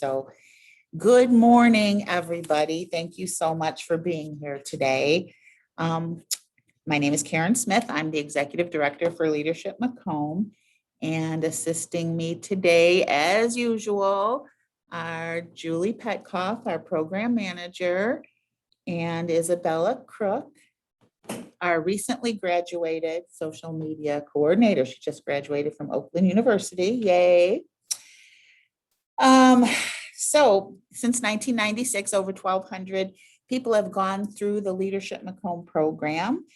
So, good morning, everybody. Thank you so much for being here today. Um, my name is Karen Smith. I'm the Executive Director for Leadership Macomb, and assisting me today, as usual, are Julie Petkoff, our Program Manager, and Isabella Crook, our recently graduated social media coordinator. She just graduated from Oakland University. Yay. So since 1996, over 1,200 people have gone through the Leadership Macomb program.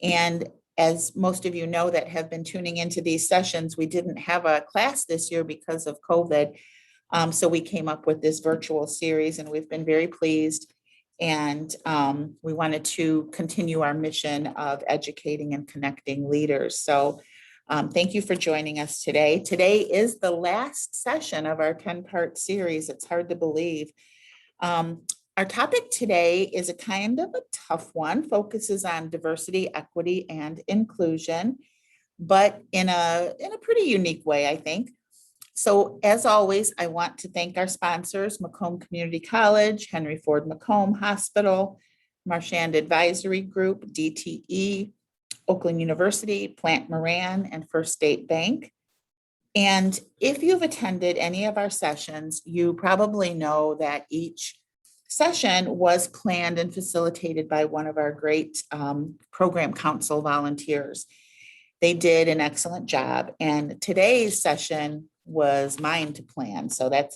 And as most of you know that have been tuning into these sessions, we didn't have a class this year because of COVID. So we came up with this virtual series, and we've been very pleased. And we wanted to continue our mission of educating and connecting leaders. So thank you for joining us today. Today is the last session of our 10-part series. It's hard to believe. Our topic today is a kind of a tough one, focuses on diversity, equity, and inclusion, but in a pretty unique way, I think. So as always, I want to thank our sponsors, Macomb Community College, Henry Ford Macomb Hospital, Marchand Advisory Group, DTE, Oakland University, Plant Moran, and First State Bank. And if you've attended any of our sessions, you probably know that each session was planned and facilitated by one of our great program council volunteers. They did an excellent job. And today's session was mine to plan. So that's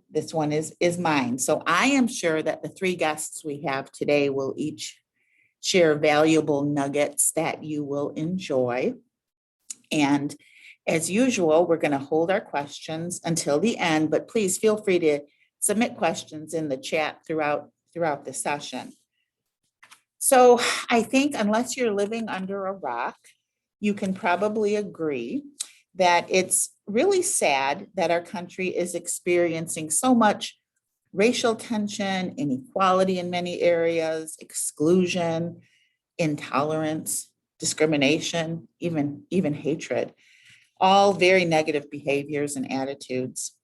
this one is mine. So I am sure that the three guests we have today will each share valuable nuggets that you will enjoy. And as usual, we're going to hold our questions until the end, but please feel free to submit questions in the chat throughout the session. So I think unless you're living under a rock, you can probably agree that it's really sad that our country is experiencing so much racial tension, inequality in many areas, exclusion, intolerance, discrimination, even hatred, all very negative behaviors and attitudes.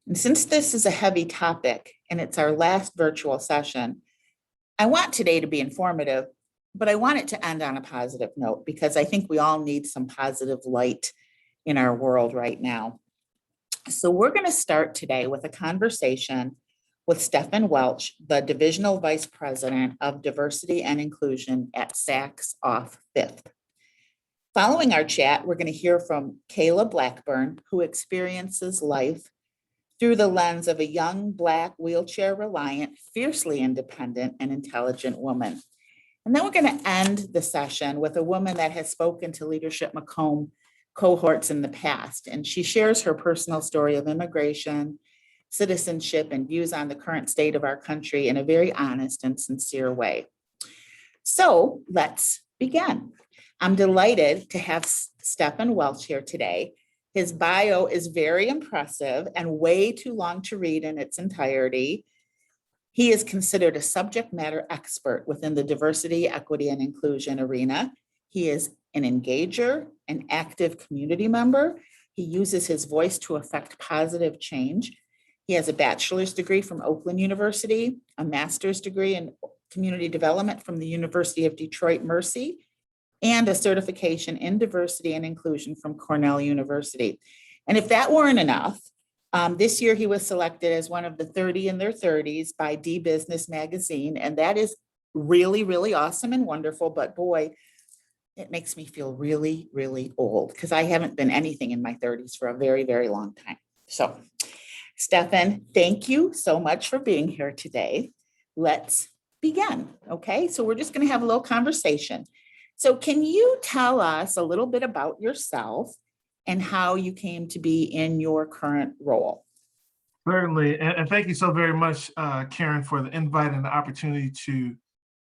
And since this is a heavy topic and it's our last virtual session, I want today to be informative, but I want it to end on a positive note because I think we all need some positive light in our world right now. So we're going to start today with a conversation with Stephen Welch, the Divisional Vice President of Diversity and Inclusion at Saks Off Fifth. Following our chat, we're going to hear from Kayla Blackburn, who experiences life through the lens of a young, Black, wheelchair-reliant, fiercely independent, and intelligent woman. And then we're going to end the session with a woman that has spoken to Leadership Macomb cohorts in the past, and she shares her personal story of immigration, citizenship, and views on the current state of our country in a very honest and sincere way. So let's begin. I'm delighted to have Stephen Welch here today. His bio is very impressive and way too long to read in its entirety. He is considered a subject matter expert within the diversity, equity, and inclusion arena. He is an engager, an active community member. He uses his voice to affect positive change. He has a bachelor's degree from Oakland University, a master's degree in community development from the University of Detroit Mercy, and a certification in diversity and inclusion from Cornell University. And if that weren't enough, this year he was selected as one of the 30 in their 30s by D-Business magazine. And that is really, really awesome and wonderful. But boy, it makes me feel really, really old because I haven't been anything in my 30s for a very, very long time. So, Stephen, thank you so much for being here today. Let's begin. Okay, so we're just going to have a little conversation. So can you tell us a little bit about yourself and how you came to be in your current role? Certainly, and thank you so very much, Karen, for the invite and the opportunity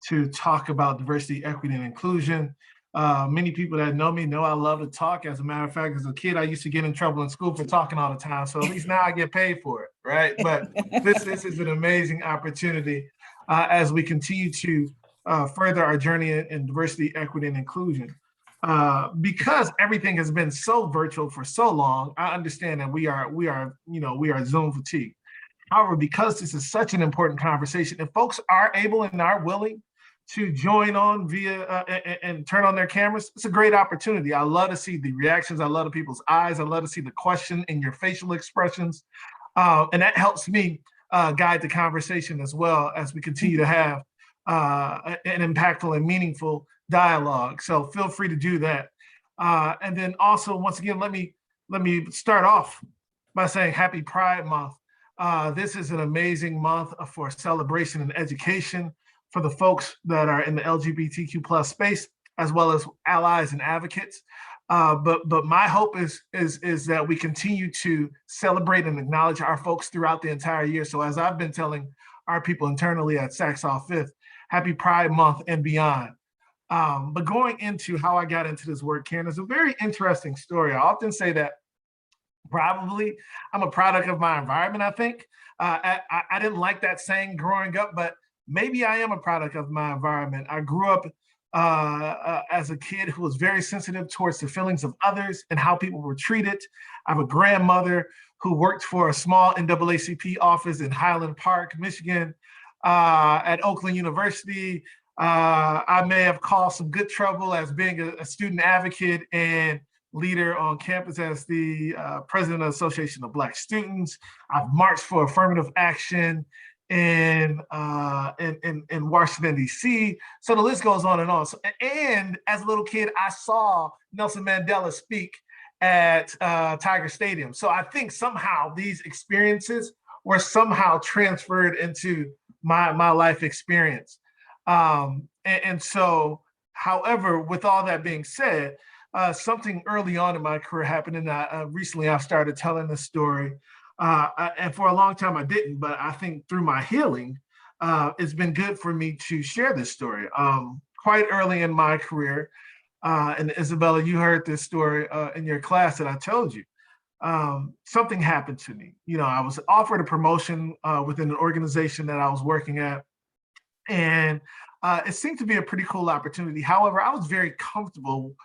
to talk about diversity, equity, and inclusion. Many people that know me know I love to talk. As a matter of fact, as a kid, I used to get in trouble in school for talking all the time. So at least now I get paid for it, right? But this is an amazing opportunity as we continue to further our journey in diversity, equity, and inclusion. Because everything has been so virtual for so long, I understand that we are Zoom fatigue. However, because this is such an important conversation, if folks are able and are willing to join on via and turn on their cameras, it's a great opportunity. I love to see the reactions. I love the people's eyes. I love to see the question in your facial expressions. And that helps me guide the conversation as well as we continue to have an impactful and meaningful dialogue. So feel free to do that. And then also, once again, let me start off by saying Happy Pride Month. This is an amazing month for celebration and education for the folks that are in the LGBTQ plus space, as well as allies and advocates. But my hope is that we continue to celebrate and acknowledge our folks throughout the entire year. So as I've been telling our people internally at Saxall Fifth, Happy Pride Month and beyond. But going into how I got into this work, Karen, is a very interesting story. I often say that probably I'm a product of my environment, I think. I didn't like that saying growing up, but maybe I am a product of my environment. I grew up as a kid who was very sensitive towards the feelings of others and how people were treated. I have a grandmother who worked for a small NAACP office in Highland Park, Michigan, at Oakland University. I may have caused some good trouble as being a student advocate and leader on campus as the president of the Association of Black Students. I've marched for affirmative action in Washington, D.C. So the list goes on and on. So, and as a little kid, I saw Nelson Mandela speak at Tiger Stadium. So I think somehow these experiences were somehow transferred into my life experience. And so, however, with all that being said, something early on in my career happened, and recently I've started telling this story. And for a long time I didn't, but I think through my healing, it's been good for me to share this story. Quite early in my career, and Isabella, you heard this story in your class that I told you. Something happened to me. You know, I was offered a promotion within an organization that I was working at, and it seemed to be a pretty cool opportunity. However, I was very comfortable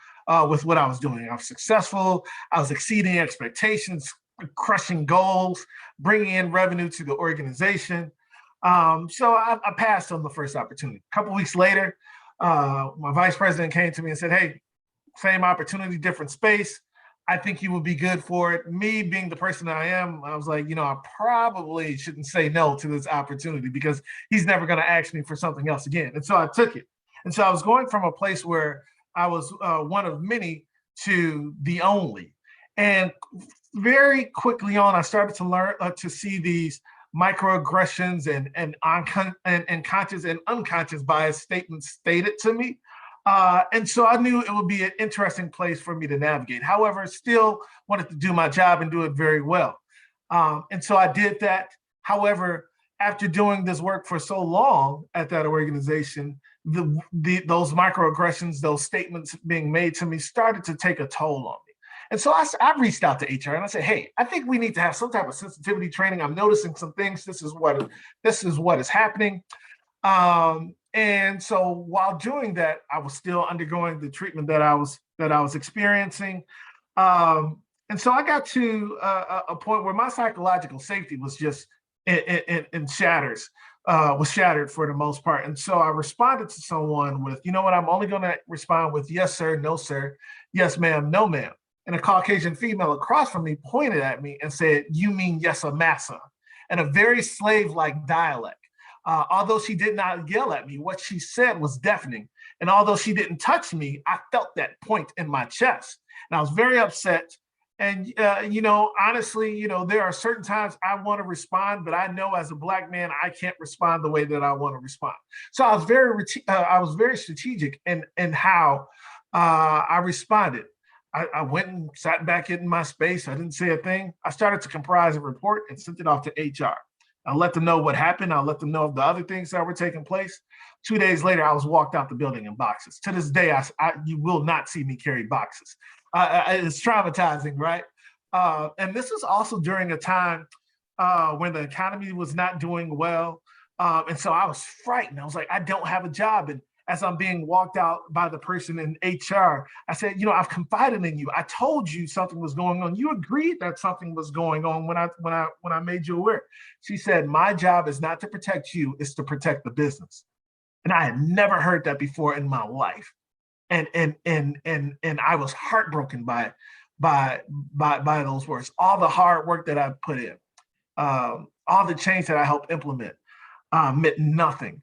with what I was doing. I was successful. I was exceeding expectations, crushing goals, bringing in revenue to the organization. So I passed on the first opportunity. A couple weeks later, my vice president came to me and said, "Hey, same opportunity, different space. I think you would be good for it." Me being the person that I am, I was like, I probably shouldn't say no to this opportunity because he's never going to ask me for something else again. And so I took it. And so I was going from a place where I was one of many to the only. And very quickly on, I started to learn to see these microaggressions and conscious and unconscious bias statements stated to me. And so I knew it would be an interesting place for me to navigate. However, still wanted to do my job and do it very well. And so I did that. However, after doing this work for so long at that organization, those microaggressions, those statements being made to me started to take a toll on me. And so I reached out to HR and I said, "Hey, I think we need to have some type of sensitivity training. I'm noticing some things. This is what is happening." And so while doing that, I was still undergoing the treatment that I was experiencing. And so I got to a point where my psychological safety was just in shatters, was shattered for the most part. And so I responded to someone with, "You know what, I'm only going to respond with yes, sir, no, sir, yes, ma'am, no, ma'am." And a Caucasian female across from me pointed at me and said, "You mean yes, a massa," in a very slave-like dialect. Although she did not yell at me, what she said was deafening. And although she didn't touch me, I felt that point in my chest. And I was very upset. And, honestly, there are certain times I want to respond, but I know as a Black man, I can't respond the way that I want to respond. So I was very strategic in how I responded. I went and sat back in my space. I didn't say a thing. I started to comprise a report and sent it off to HR. I'll let them know what happened. I'll let them know of the other things that were taking place. 2 days later, I was walked out the building in boxes. To this day, you will not see me carry boxes. It's traumatizing, right? And this was also during a time when the economy was not doing well. And so I was frightened. I was like, I don't have a job. And as I'm being walked out by the person in HR, I said, I've confided in you. I told you something was going on. You agreed that something was going on when I made you aware. She said, my job is not to protect you, it's to protect the business. And I had never heard that before in my life. And I was heartbroken by those words. All the hard work that I put in, all the change that I helped implement meant nothing.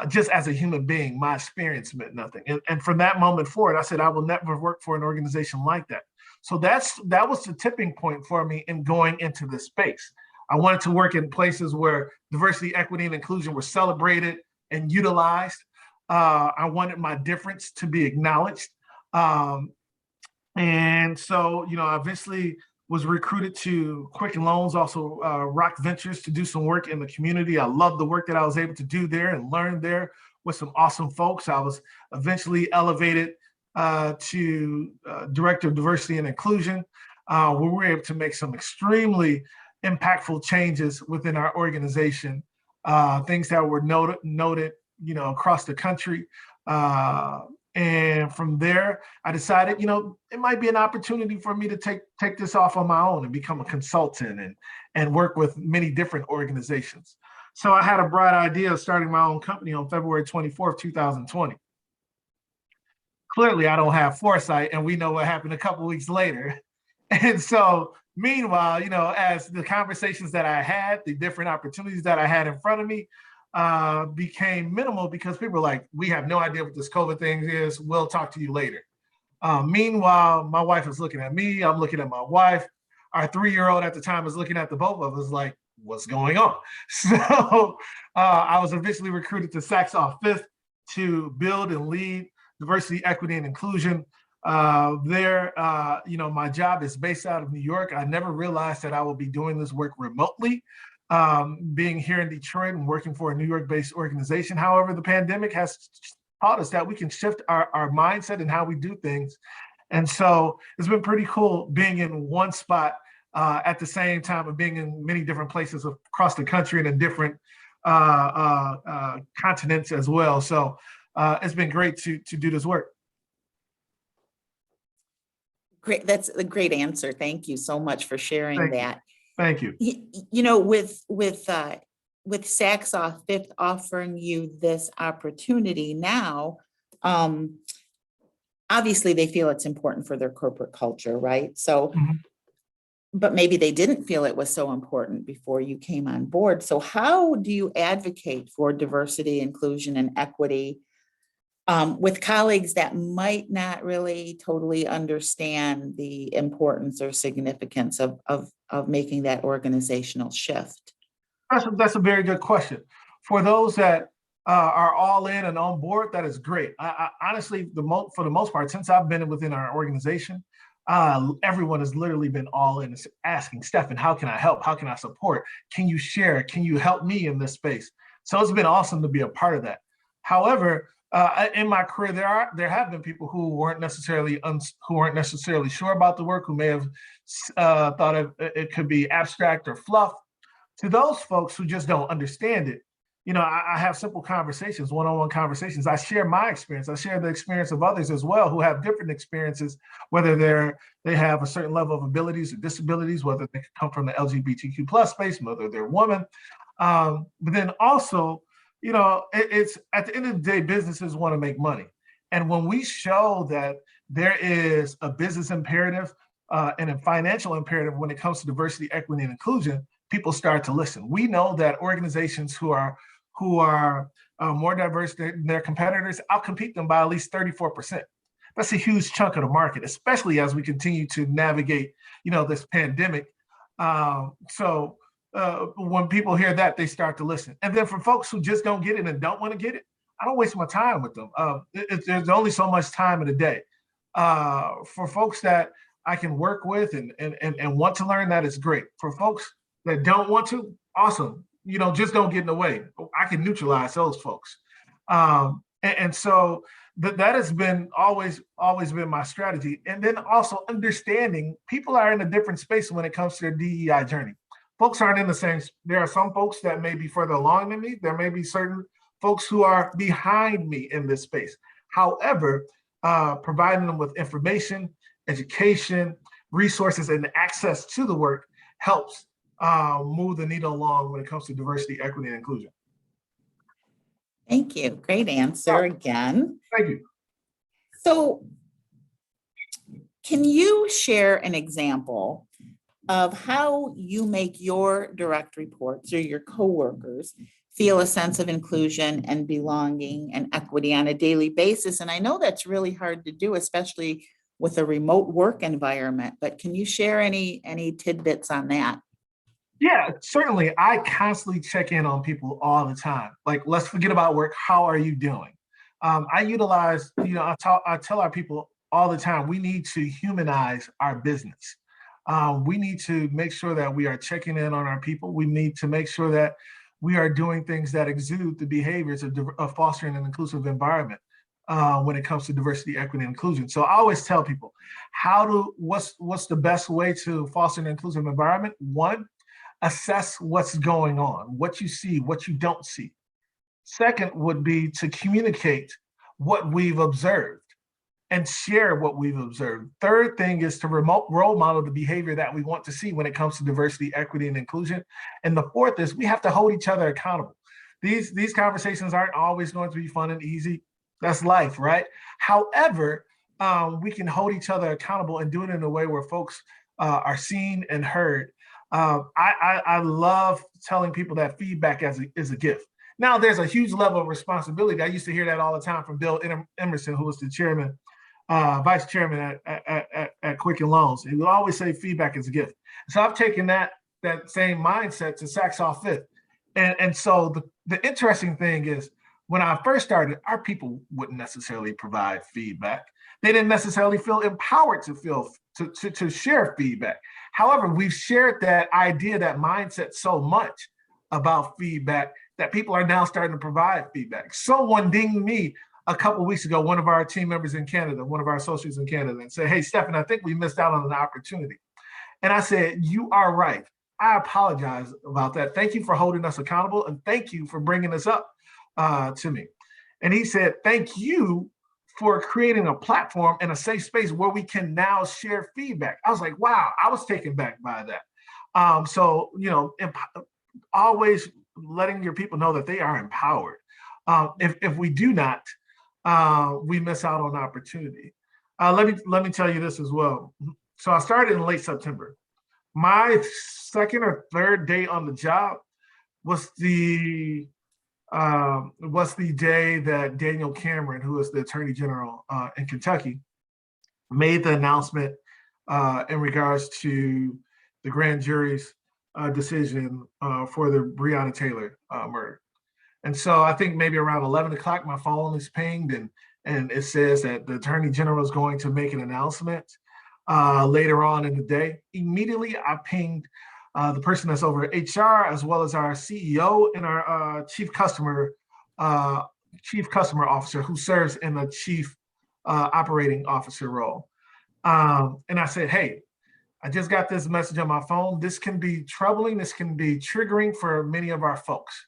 Just as a human being, my experience meant nothing. And from that moment forward, I said, I will never work for an organization like that. So that was the tipping point for me in going into this space. I wanted to work in places where diversity, equity, and inclusion were celebrated and utilized. I wanted my difference to be acknowledged. And so, I eventually was recruited to Quicken Loans, also Rock Ventures, to do some work in the community. I loved the work that I was able to do there and learn there with some awesome folks. I was eventually elevated to Director of Diversity and Inclusion, where we were able to make some extremely impactful changes within our organization, things that were noted, across the country. And from there, I decided, it might be an opportunity for me to take this off on my own and become a consultant and work with many different organizations. So I had a bright idea of starting my own company on February 24th, 2020. Clearly, I don't have foresight, and we know what happened a couple of weeks later. And so, meanwhile, as the conversations that I had, the different opportunities that I had in front of me, became minimal because people were like, we have no idea what this COVID thing is. We'll talk to you later. Meanwhile, my wife is looking at me. I'm looking at my wife. Our 3-year-old at the time is looking at the both of us like, what's going on? So I was eventually recruited to Saks Off Fifth to build and lead diversity, equity, and inclusion. My job is based out of New York. I never realized that I would be doing this work remotely. Being here in Detroit and working for a New York-based organization. However, the pandemic has taught us that we can shift our mindset and how we do things. And so it's been pretty cool being in one spot at the same time of being in many different places across the country and in different continents as well. So it's been great to do this work. Great. That's a great answer. Thank you so much for sharing that. Thank you. With Saks Off Fifth offering you this opportunity now, obviously they feel it's important for their corporate culture, right? So, but maybe they didn't feel it was so important before you came on board. So how do you advocate for diversity, inclusion, and equity with colleagues that might not really totally understand the importance or significance of making that organizational shift? That's a very good question. For those that are all in and on board, that is great. I honestly, for the most part, since I've been within our organization, everyone has literally been all in, asking, Stephan, how can I help? How can I support? Can you share? Can you help me in this space? So it's been awesome to be a part of that. However, in my career, there have been people who weren't necessarily sure about the work, who may have thought it could be abstract or fluff. To those folks who just don't understand it, I have simple conversations, one-on-one conversations. I share my experience. I share the experience of others as well who have different experiences, whether they have a certain level of abilities or disabilities, whether they come from the LGBTQ plus space, whether they're women. But then also, it's at the end of the day, businesses want to make money. And when we show that there is a business imperative and a financial imperative when it comes to diversity, equity, and inclusion, people start to listen. We know that organizations who are more diverse than their competitors outcompete them by at least 34%. That's a huge chunk of the market, especially as we continue to navigate, this pandemic. So when people hear that, they start to listen. And then for folks who just don't get it and don't want to get it, I don't waste my time with them. There's only so much time in a day. For folks that I can work with and want to learn, that is great. For folks that don't want to, awesome. Just don't get in the way. I can neutralize those folks. And so that has been always been my strategy. And then also understanding people are in a different space when it comes to their DEI journey. Folks aren't in the same. There are some folks that may be further along than me. There may be certain folks who are behind me in this space. However, providing them with information, education, resources, and access to the work helps move the needle along when it comes to diversity, equity, and inclusion. Thank you. Great answer again. Thank you. So can you share an example of how you make your direct reports or your coworkers feel a sense of inclusion and belonging and equity on a daily basis? And I know that's really hard to do, especially with a remote work environment, but can you share any tidbits on that? Yeah, certainly. I constantly check in on people all the time. Like, let's forget about work. How are you doing? I utilize, I tell our people all the time, we need to humanize our business. We need to make sure that we are checking in on our people. We need to make sure that we are doing things that exude the behaviors of fostering an inclusive environment when it comes to diversity, equity, and inclusion. So I always tell people, what's the best way to foster an inclusive environment? One, assess what's going on, what you see, what you don't see. Second would be to communicate what we've observed and share what we've observed. Third thing is to remote role model the behavior that we want to see when it comes to diversity, equity, and inclusion. And the fourth is we have to hold each other accountable. These conversations aren't always going to be fun and easy. That's life, right? However, we can hold each other accountable and do it in a way where folks are seen and heard. I love telling people that feedback is a gift. Now, there's a huge level of responsibility. I used to hear that all the time from Bill Emerson, who was the chairman, vice chairman at Quicken Loans. He would always say feedback is a gift. So I've taken that same mindset to Saxaw Fifth. And so the interesting thing is, when I first started, our people wouldn't necessarily provide feedback. They didn't necessarily feel empowered to share feedback. However, we've shared that idea, that mindset so much about feedback that people are now starting to provide feedback. Someone dinged me a couple of weeks ago, one of our team members in Canada, one of our associates in Canada, and said, "Hey, Stephan, I think we missed out on an opportunity." And I said, "You are right. I apologize about that. Thank you for holding us accountable, and thank you for bringing this up to me." And he said, "Thank you for creating a platform and a safe space where we can now share feedback." I was like, wow, I was taken back by that. So, always letting your people know that they are empowered. If we do not, we miss out on opportunity. Let me tell you this as well. So I started in late September. My second or third day on the job was the day that Daniel Cameron, who is the Attorney General in Kentucky, made the announcement in regards to the grand jury's decision for the Breonna Taylor murder. And so I think maybe around 11 o'clock, my phone is pinged and it says that the Attorney General is going to make an announcement later on in the day. Immediately, I pinged the person that's over HR, as well as our CEO and our chief customer officer, who serves in the chief operating officer role. And I said, "Hey, I just got this message on my phone. This can be troubling. This can be triggering for many of our folks.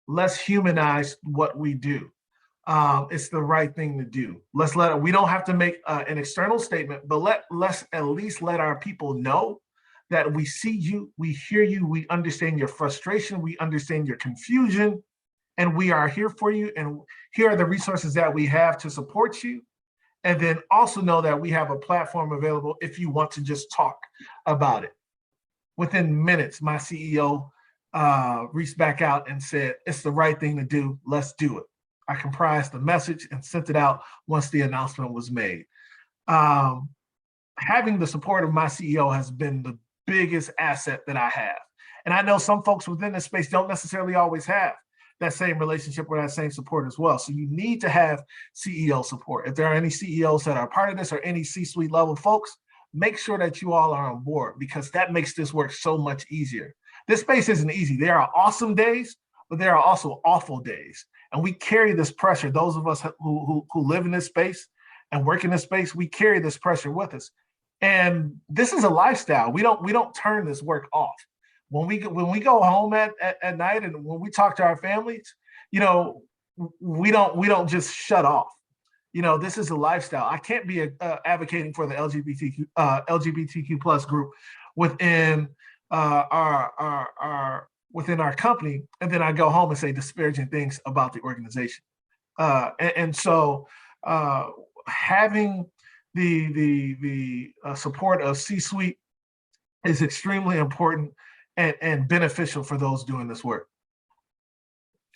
Let's humanize what we do. It's the right thing to do. We don't have to make an external statement, but let's at least let our people know that we see you, we hear you, we understand your frustration, we understand your confusion, and we are here for you. And here are the resources that we have to support you. And then also know that we have a platform available if you want to just talk about it." Within minutes, my CEO reached back out and said, "It's the right thing to do. Let's do it." I comprised the message and sent it out once the announcement was made. Having the support of my CEO has been the biggest asset that I have. And I know some folks within this space don't necessarily always have that same relationship or that same support as well. So you need to have CEO support. If there are any CEOs that are part of this or any C-suite level folks, make sure that you all are on board, because that makes this work so much easier. This space isn't easy. There are awesome days, but there are also awful days. And we carry this pressure. Those of us who live in this space and work in this space, we carry this pressure with us. And this is a lifestyle. We don't turn this work off. When we go home at night and when we talk to our families, we don't just shut off. This is a lifestyle. I can't be advocating for the LGBTQ plus group within our company, and then I go home and say disparaging things about the organization. So having the support of C-suite is extremely important and beneficial for those doing this work.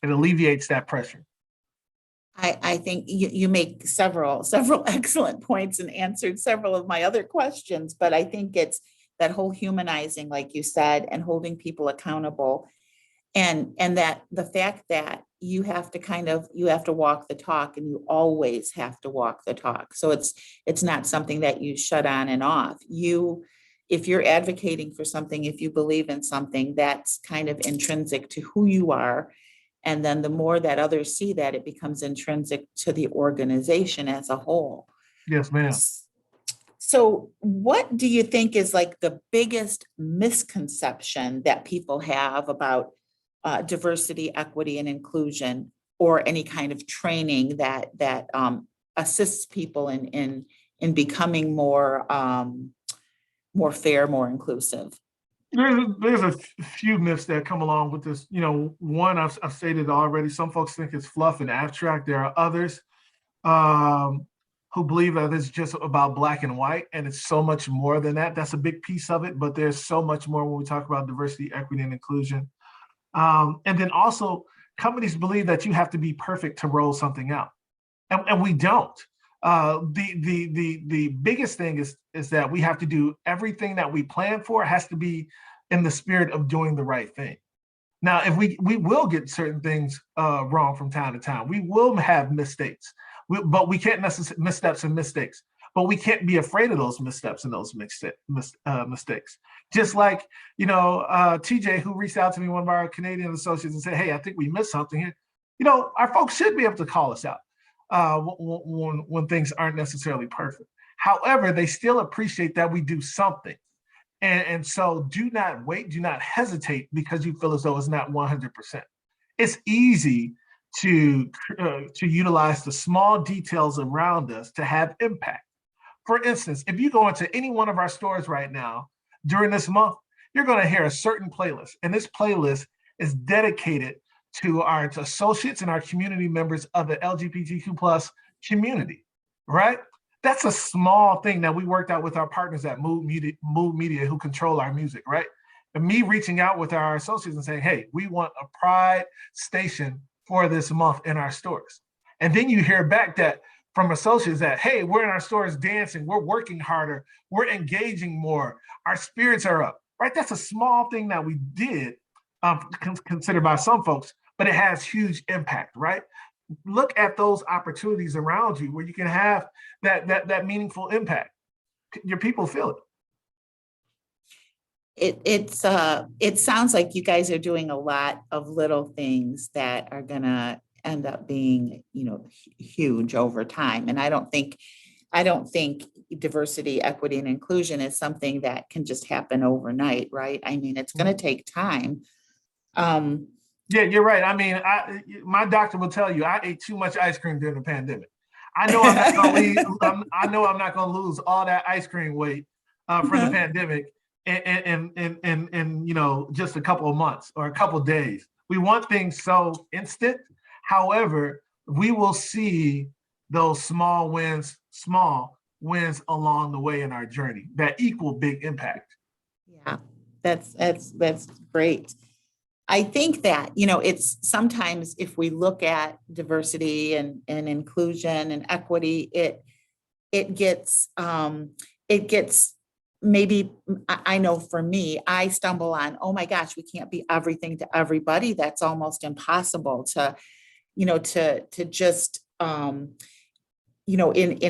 It alleviates that pressure. I think you make several excellent points and answered several of my other questions, but I think it's that whole humanizing, like you said, and holding people accountable. And that the fact that you have to walk the talk, and you always have to walk the talk. So it's not something that you shut on and off. If you're advocating for something, if you believe in something, that's kind of intrinsic to who you are. And then the more that others see that, it becomes intrinsic to the organization as a whole. Yes, ma'am. So what do you think is like the biggest misconception that people have about diversity, equity, and inclusion, or any kind of training that assists people in becoming more fair, more inclusive? There's a few myths that come along with this. One I've stated already. Some folks think it's fluff and abstract. There are others who believe that it's just about black and white, and it's so much more than that. That's a big piece of it, but there's so much more when we talk about diversity, equity, and inclusion. And then also, companies believe that you have to be perfect to roll something out, and we don't. The biggest thing is that we have to do everything that we plan for has to be in the spirit of doing the right thing. Now, if we will get certain things wrong from time to time, we will have mistakes, but we can't necessarily missteps and mistakes. But we can't be afraid of those missteps and those mistakes. Just like, TJ, who reached out to me, one of our Canadian associates, and said, "Hey, I think we missed something here." Our folks should be able to call us out when things aren't necessarily perfect. However, they still appreciate that we do something. And so do not wait, do not hesitate because you feel as though it's not 100%. It's easy to utilize the small details around us to have impact. For instance, if you go into any one of our stores right now during this month, you're going to hear a certain playlist. And this playlist is dedicated to our associates and our community members of the LGBTQ plus community, right? That's a small thing that we worked out with our partners at Mood Media who control our music, right? And me reaching out with our associates and saying, "Hey, we want a pride station for this month in our stores." And then you hear back that from associates that, "Hey, we're in our stores dancing, we're working harder, we're engaging more, our spirits are up," right? That's a small thing that we did, considered by some folks, but it has huge impact, right? Look at those opportunities around you where you can have that meaningful impact. Your people feel it. It sounds like you guys are doing a lot of little things that are gonna end up being, huge over time. And I don't think diversity, equity, and inclusion is something that can just happen overnight, right? I mean, it's going to take time. Yeah, you're right. I mean, my doctor will tell you I ate too much ice cream during the pandemic. I know I'm not going to I know I'm not going to lose all that ice cream weight from the pandemic in just a couple of months or a couple of days. We want things so instant. However, we will see those small wins along the way in our journey that equal big impact. Yeah, that's great. I think that, it's sometimes if we look at diversity and inclusion and equity, it gets maybe, I know for me, I stumble on, oh my gosh, we can't be everything to everybody. That's almost impossible to just, in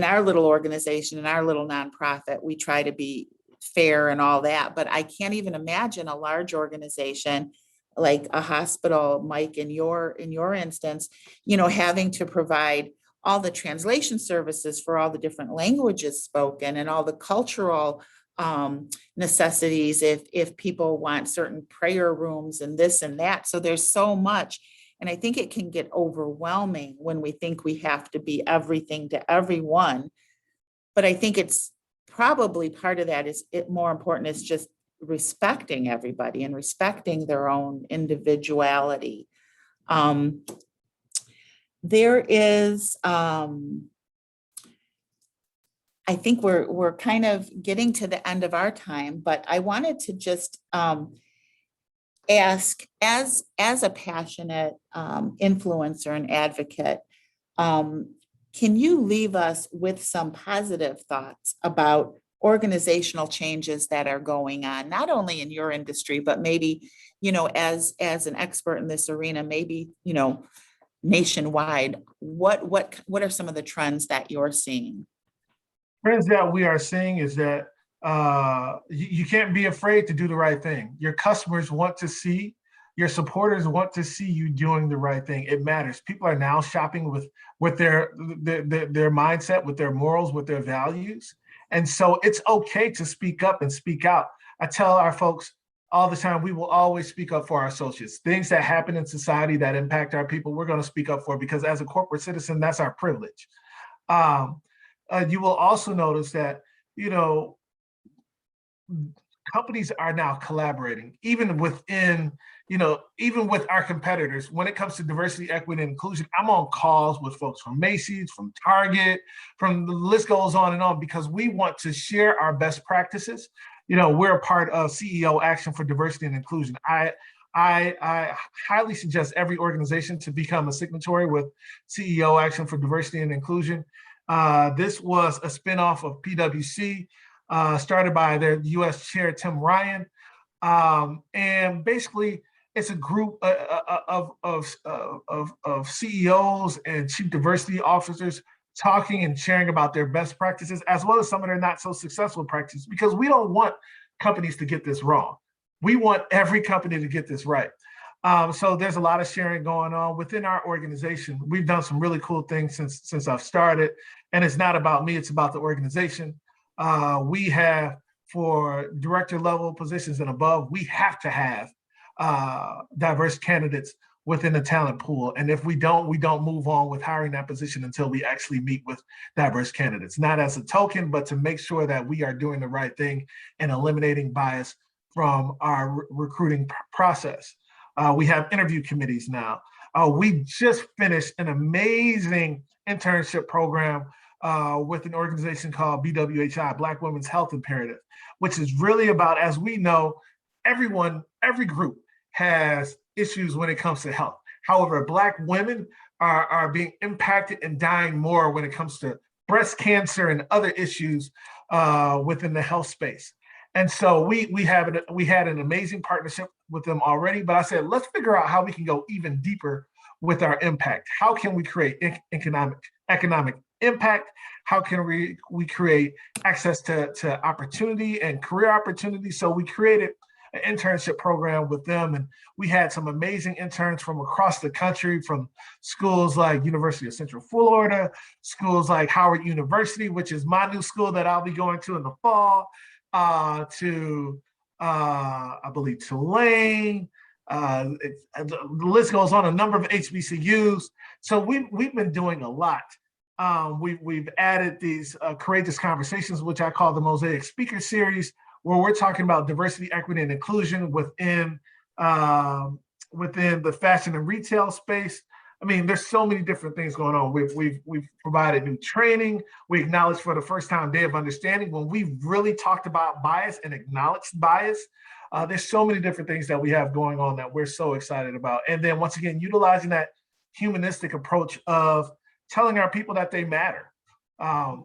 our little organization, in our little nonprofit, we try to be fair and all that, but I can't even imagine a large organization like a hospital, Mike, in your instance, having to provide all the translation services for all the different languages spoken and all the cultural necessities if people want certain prayer rooms and this and that. So there's so much. And I think it can get overwhelming when we think we have to be everything to everyone. But I think it's probably part of that is it more important is just respecting everybody and respecting their own individuality. There is, I think we're kind of getting to the end of our time, but I wanted to just ask, as a passionate influencer and advocate, can you leave us with some positive thoughts about organizational changes that are going on, not only in your industry, but maybe, as an expert in this arena, maybe, nationwide? What are some of the trends that you're seeing? Trends that we are seeing is that you can't be afraid to do the right thing. Your customers want to see, your supporters want to see you doing the right thing. It matters. People are now shopping with their mindset, with their morals, with their values. And so it's okay to speak up and speak out. I tell our folks all the time, we will always speak up for our associates. Things that happen in society that impact our people, we're going to speak up for, because as a corporate citizen, that's our privilege. You will also notice that, companies are now collaborating, even within, even with our competitors. When it comes to diversity, equity, and inclusion, I'm on calls with folks from Macy's, from Target, from the list goes on and on, because we want to share our best practices. We're a part of CEO Action for Diversity and Inclusion. I highly suggest every organization to become a signatory with CEO Action for Diversity and Inclusion. This was a spinoff of PwC, started by their U.S. chair, Tim Ryan. And basically, it's a group of CEOs and chief diversity officers talking and sharing about their best practices, as well as some of their not so successful practices, because we don't want companies to get this wrong. We want every company to get this right. So there's a lot of sharing going on within our organization. We've done some really cool things since I've started, and it's not about me, it's about the organization. We have, for director level positions and above, we have to have diverse candidates within the talent pool. And if we don't move on with hiring that position until we actually meet with diverse candidates, not as a token, but to make sure that we are doing the right thing and eliminating bias from our recruiting process. We have interview committees now. We just finished an amazing internship program with an organization called BWHI, Black Women's Health Imperative, which is really about, as we know, every group has issues when it comes to health. However, Black women are being impacted and dying more when it comes to breast cancer and other issues within the health space. And so we had an amazing partnership with them already, but I said, let's figure out how we can go even deeper with our impact. How can we create economic impact? How can we create access to opportunity and career opportunities? So we created an internship program with them, and we had some amazing interns from across the country, from schools like University of Central Florida, schools like Howard University, which is my new school that I'll be going to in the fall, to I believe Tulane. The list goes on, a number of HBCUs. So we've been doing a lot. We've added these courageous conversations, which I call the Mosaic Speaker Series, where we're talking about diversity, equity, and inclusion within the fashion and retail space. I mean, there's so many different things going on. We've provided new training. We acknowledged for the first time Day of Understanding, when we really talked about bias and acknowledged bias. There's so many different things that we have going on that we're so excited about. And then once again, utilizing that humanistic approach of telling our people that they matter.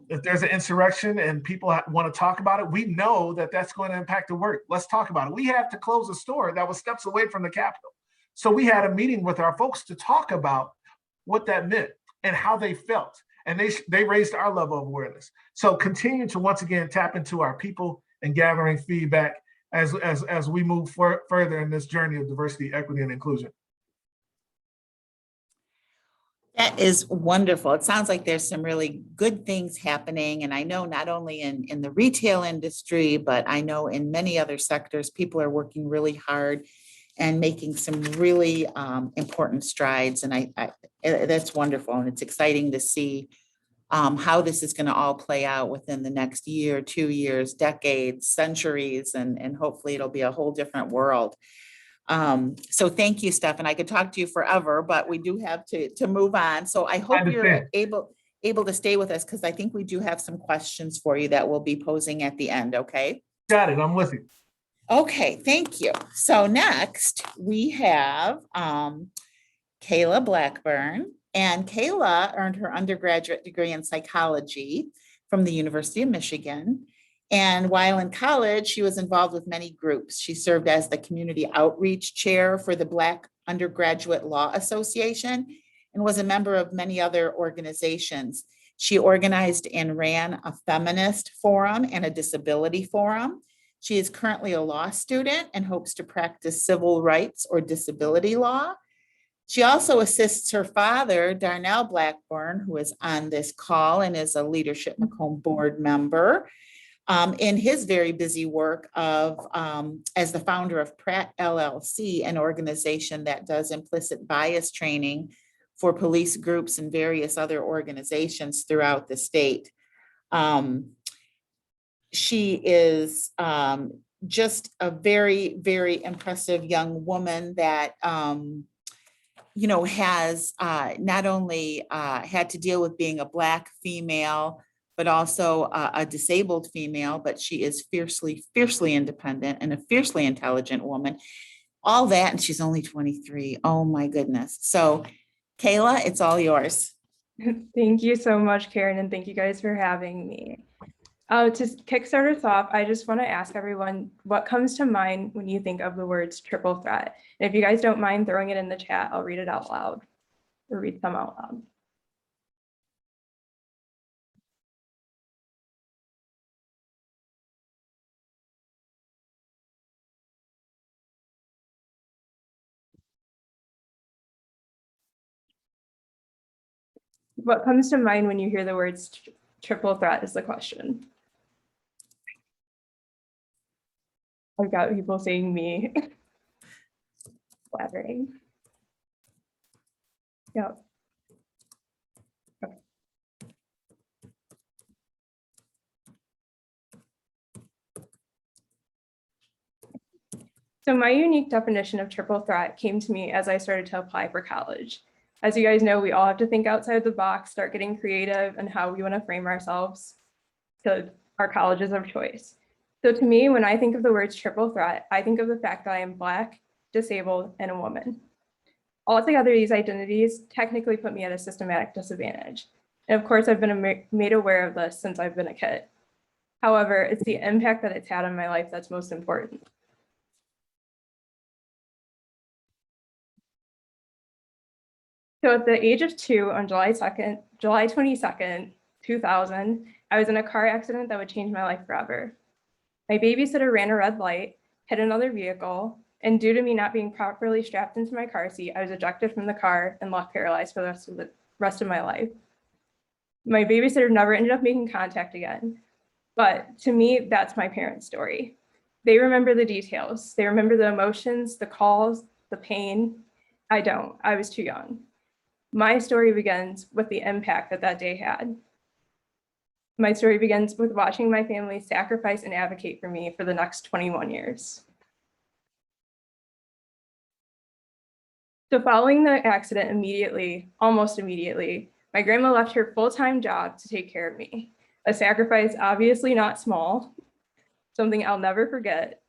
If there's an insurrection and people want to talk about it, we know that that's going to impact the work. Let's talk about it. We had to close a store that was steps away from the Capitol. So we had a meeting with our folks to talk about what that meant and how they felt. And they raised our level of awareness. So continue to, once again, tap into our people and gathering feedback as we move further in this journey of diversity, equity, and inclusion. That is wonderful. It sounds like there's some really good things happening. And I know not only in the retail industry, but I know in many other sectors, people are working really hard and making some really important strides. And that's wonderful. And it's exciting to see how this is going to all play out within the next year, 2 years, decades, centuries, and hopefully it'll be a whole different world. So thank you, Steph. And I could talk to you forever, but we do have to move on. So I hope you're able to stay with us, because I think we do have some questions for you that we'll be posing at the end. Okay. Got it. I'm with you. Okay, thank you. So next we have Kayla Blackburn, and Kayla earned her undergraduate degree in psychology from the University of Michigan. And while in college, she was involved with many groups. She served as the community outreach chair for the Black Undergraduate Law Association and was a member of many other organizations. She organized and ran a feminist forum and a disability forum. She is currently a law student and hopes to practice civil rights or disability law. She also assists her father, Darnell Blackburn, who is on this call and is a Leadership Macomb board member, in his very busy work of as the founder of Pratt LLC, an organization that does implicit bias training for police groups and various other organizations throughout the state. She is just a very, very impressive young woman that has not only had to deal with being a Black female, but also a disabled female, but she is fiercely, fiercely independent and a fiercely intelligent woman. All that, and she's only 23. Oh my goodness. So Kayla, it's all yours. Thank you so much, Karen, and thank you guys for having me. To kickstart us off, I just want to ask everyone what comes to mind when you think of the words triple threat. And if you guys don't mind throwing it in the chat, I'll read it out loud or read some out loud. What comes to mind when you hear the words triple threat is the question. I've got people saying me. Flattering. Yep. Okay. So my unique definition of triple threat came to me as I started to apply for college. As you guys know, we all have to think outside the box, start getting creative and how we want to frame ourselves to our colleges of choice. So to me, when I think of the words triple threat, I think of the fact that I am Black, disabled, and a woman. Altogether, these identities technically put me at a systematic disadvantage. And of course, I've been made aware of this since I've been a kid. However, it's the impact that it's had on my life that's most important. So at the age of 2 on July 22nd, 2000, I was in a car accident that would change my life forever. My babysitter ran a red light, hit another vehicle, and due to me not being properly strapped into my car seat, I was ejected from the car and left paralyzed for the rest of my life. My babysitter never ended up making contact again, but to me, that's my parents' story. They remember the details. They remember the emotions, the calls, the pain. I don't. I was too young. My story begins with the impact that day had. My story begins with watching my family sacrifice and advocate for me for the next 21 years. So following the accident almost immediately, my grandma left her full-time job to take care of me. A sacrifice obviously not small, something I'll never forget.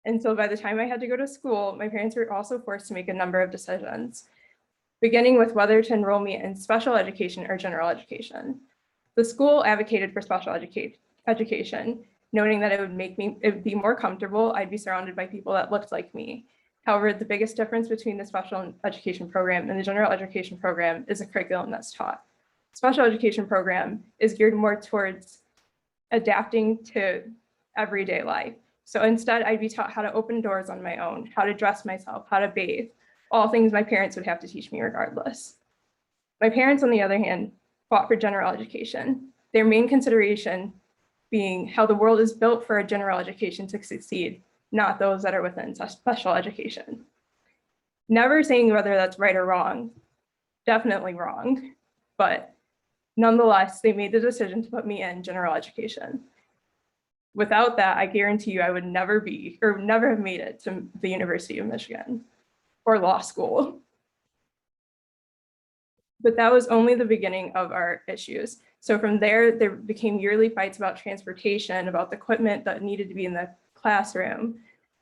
And so by the time I had to go to school, my parents were also forced to make a number of decisions, beginning with whether to enroll me in special education or general education. The school advocated for special education, noting that it would be more comfortable. I'd be surrounded by people that looked like me. However, the biggest difference between the special education program and the general education program is the curriculum that's taught. Special education program is geared more towards adapting to everyday life. So instead, I'd be taught how to open doors on my own, how to dress myself, how to bathe, all things my parents would have to teach me regardless. My parents, on the other hand, fought for general education, their main consideration being how the world is built for a general education to succeed, not those that are within special education. Never saying whether that's right or wrong, definitely wrong, but nonetheless, they made the decision to put me in general education. Without that, I guarantee you I would never be, or never have made it to the University of Michigan or law school. But that was only the beginning of our issues. So from there became yearly fights about transportation, about the equipment that needed to be in the classroom.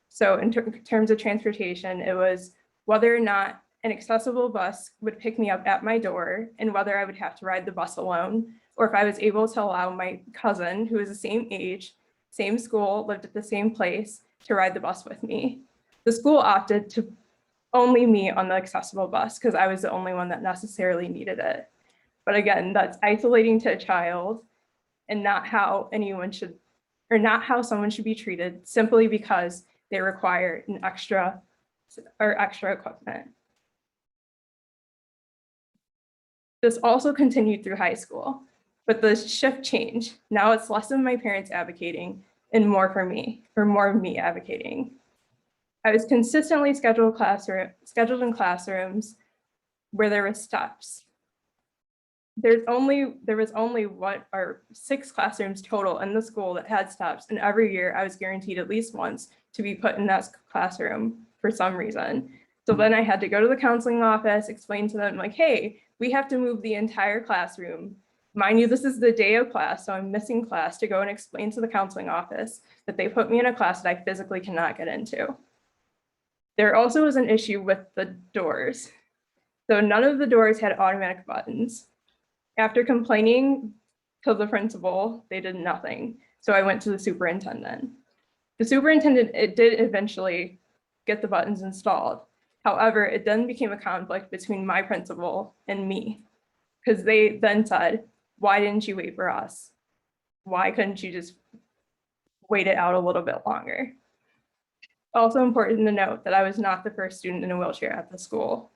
So in terms of transportation, it was whether or not an accessible bus would pick me up at my door and whether I would have to ride the bus alone, or if I was able to allow my cousin, who is the same age, same school, lived at the same place, to ride the bus with me. The school opted to only me on the accessible bus because I was the only one that necessarily needed it. But again, that's isolating to a child and not how anyone should, or not how someone should be treated simply because they require an extra equipment. This also continued through high school, but the shift changed. Now it's less of my parents advocating and more for me, or more of me advocating. I was consistently scheduled in classrooms where there were steps. There was only 6 classrooms total in the school that had steps, and every year I was guaranteed at least once to be put in that classroom for some reason. So then I had to go to the counseling office, explain to them like, hey, we have to move the entire classroom. Mind you, this is the day of class, so I'm missing class to go and explain to the counseling office that they put me in a class that I physically cannot get into. There also was an issue with the doors. So none of the doors had automatic buttons. After complaining to the principal, they did nothing. So I went to the superintendent. The superintendent, it did eventually get the buttons installed. However, it then became a conflict between my principal and me, because they then said, why didn't you wait for us? Why couldn't you just wait it out a little bit longer? Also important to note that I was not the first student in a wheelchair at the school.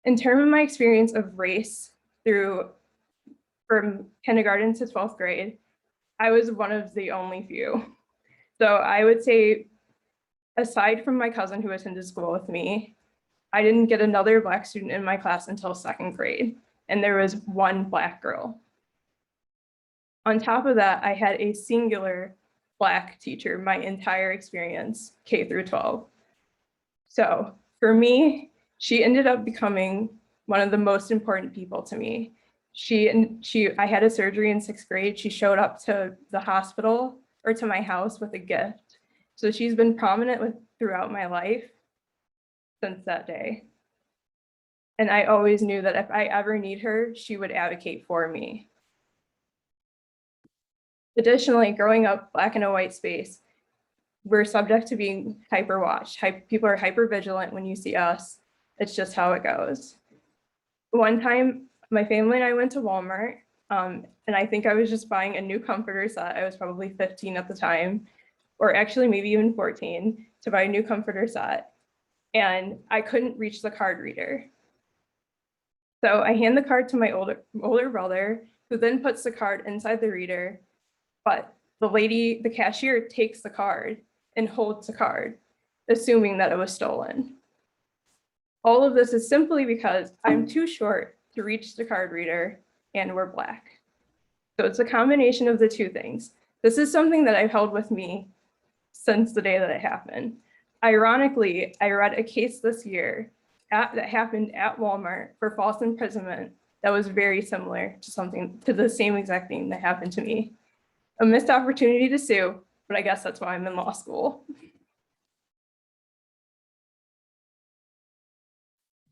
In terms of my experience of race from kindergarten to 12th grade, I was one of the only few. So I would say, aside from my cousin who attended school with me, I didn't get another Black student in my class until 2nd grade, and there was 1 Black girl. On top of that, I had a singular Black teacher my entire experience, K through 12. So for me, she ended up becoming one of the most important people to me. I had a surgery in 6th grade. She showed up to the hospital or to my house with a gift. So she's been prominent throughout my life since that day. And I always knew that if I ever need her, she would advocate for me. Additionally, growing up Black in a white space, we're subject to being hyper watched. People are hyper vigilant when you see us. It's just how it goes. One time, my family and I went to Walmart, and I think I was just buying a new comforter set. I was probably 15 at the time, or actually maybe even 14, to buy a new comforter set. And I couldn't reach the card reader. So I hand the card to my older brother, who then puts the card inside the reader. But the cashier takes the card and holds the card, assuming that it was stolen. All of this is simply because I'm too short to reach the card reader and we're Black. So it's a combination of the two things. This is something that I've held with me since the day that it happened. Ironically, I read a case this year that happened at Walmart for false imprisonment that was very similar to the same exact thing that happened to me. A missed opportunity to sue, but I guess that's why I'm in law school.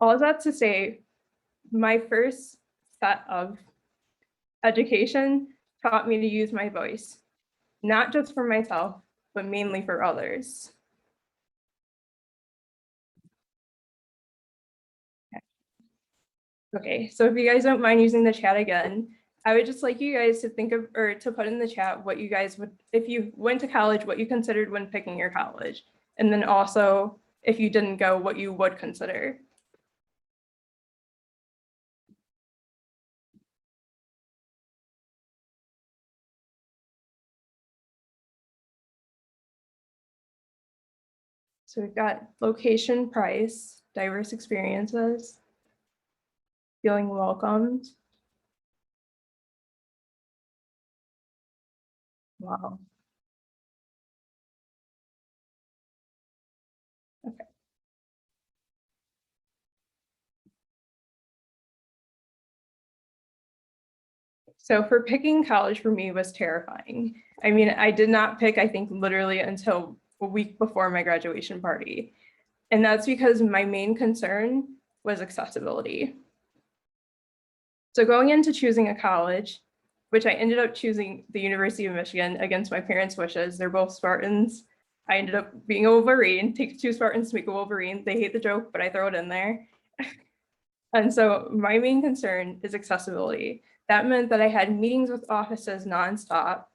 All that to say, my first set of education taught me to use my voice, not just for myself, but mainly for others. Okay, so if you guys don't mind using the chat again, I would just like you guys to think of, or to put in the chat what you guys would, if you went to college, what you considered when picking your college. And then also, if you didn't go, what you would consider. So we've got location, price, diverse experiences, feeling welcomed. Wow. Okay. So for picking college for me was terrifying. I mean, I did not pick, I think, literally until a week before my graduation party. And that's because my main concern was accessibility. So going into choosing a college, which I ended up choosing the University of Michigan against my parents' wishes. They're both Spartans. I ended up being a Wolverine. Takes two Spartans to make a Wolverine. They hate the joke, but I throw it in there. And so my main concern is accessibility. That meant that I had meetings with offices nonstop,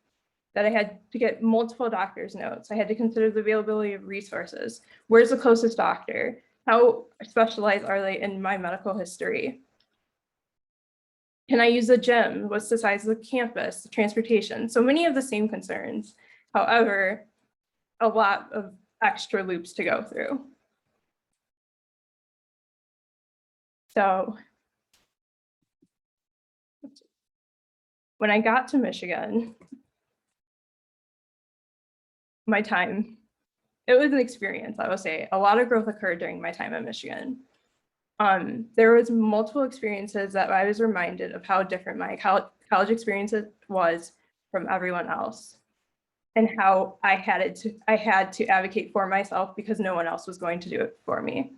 that I had to get multiple doctor's notes. I had to consider the availability of resources. Where's the closest doctor? How specialized are they in my medical history? Can I use a gym? What's the size of the campus, the transportation? So many of the same concerns. However, a lot of extra loops to go through. So when I got to Michigan, it was an experience, I will say. A lot of growth occurred during my time at Michigan. There was multiple experiences that I was reminded of how different my college experience was from everyone else, and how I had to advocate for myself because no one else was going to do it for me.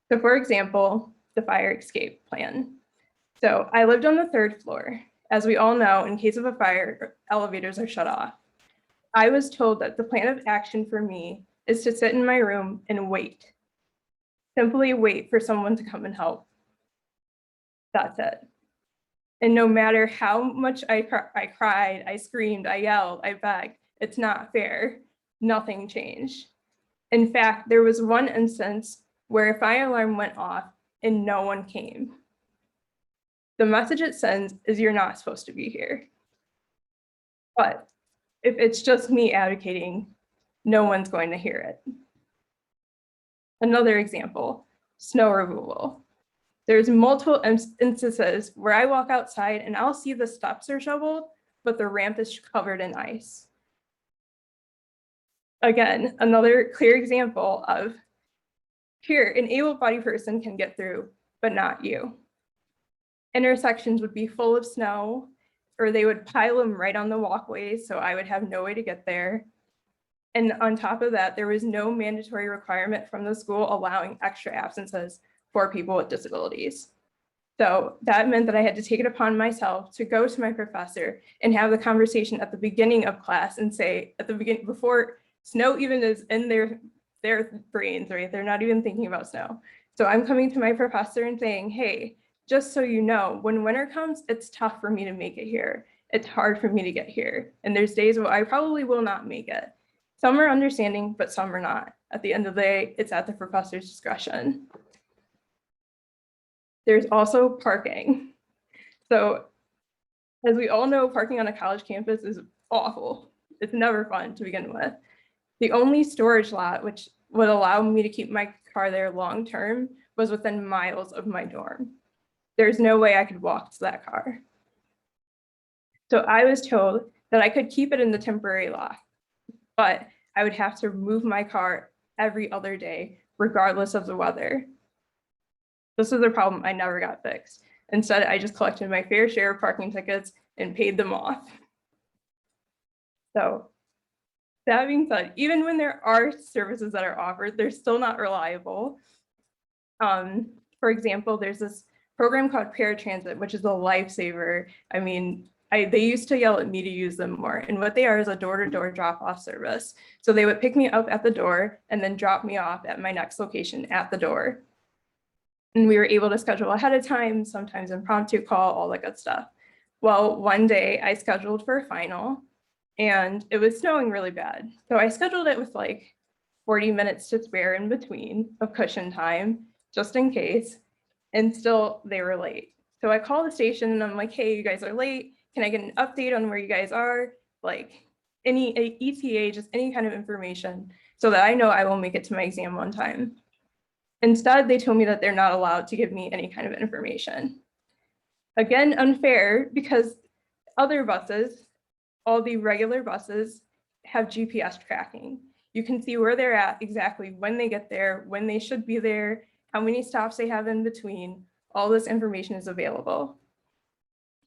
So for example, the fire escape plan. So I lived on the 3rd floor. As we all know, in case of a fire, elevators are shut off. I was told that the plan of action for me is to sit in my room and wait. Simply wait for someone to come and help. That's it. And no matter how much I cried, I screamed, I yelled, I begged, it's not fair. Nothing changed. In fact, there was one instance where a fire alarm went off and no one came. The message it sends is you're not supposed to be here. But if it's just me advocating, no one's going to hear it. Another example, snow removal. There's multiple instances where I walk outside and I'll see the steps are shoveled, but the ramp is covered in ice. Again, another clear example of here, an able-bodied person can get through, but not you. Intersections would be full of snow, or they would pile them right on the walkways, so I would have no way to get there. And on top of that, there was no mandatory requirement from the school allowing extra absences for people with disabilities. So that meant that I had to take it upon myself to go to my professor and have the conversation at the beginning of class and say, at the beginning, before snow even is in their brains, right? They're not even thinking about snow. So I'm coming to my professor and saying, hey, just so you know, when winter comes, it's tough for me to make it here. It's hard for me to get here. And there's days where I probably will not make it. Some are understanding, but some are not. At the end of the day, it's at the professor's discretion. There's also parking. So as we all know, parking on a college campus is awful. It's never fun to begin with. The only storage lot which would allow me to keep my car there long-term was within miles of my dorm. There's no way I could walk to that car. So I was told that I could keep it in the temporary lot, but I would have to move my car every other day, regardless of the weather. This is a problem I never got fixed. Instead, I just collected my fair share of parking tickets and paid them off. So that being said, even when there are services that are offered, they're still not reliable. For example, there's this program called paratransit, which is a lifesaver. I mean, they used to yell at me to use them more. And what they are is a door-to-door drop-off service. So they would pick me up at the door and then drop me off at my next location at the door. And we were able to schedule ahead of time, sometimes impromptu call, all that good stuff. Well, one day I scheduled for a final and it was snowing really bad. So I scheduled it with like 40 minutes to spare in between of cushion time, just in case. And still they were late. So I called the station and I'm like, hey, you guys are late. Can I get an update on where you guys are? Like any ETA, just any kind of information. so that I know I will make it to my exam on time. Instead, they told me that they're not allowed to give me any kind of information. Again, unfair, because other buses, all the regular buses, have GPS tracking. You can see where they're at, exactly when they get there, when they should be there, how many stops they have in between. All this information is available.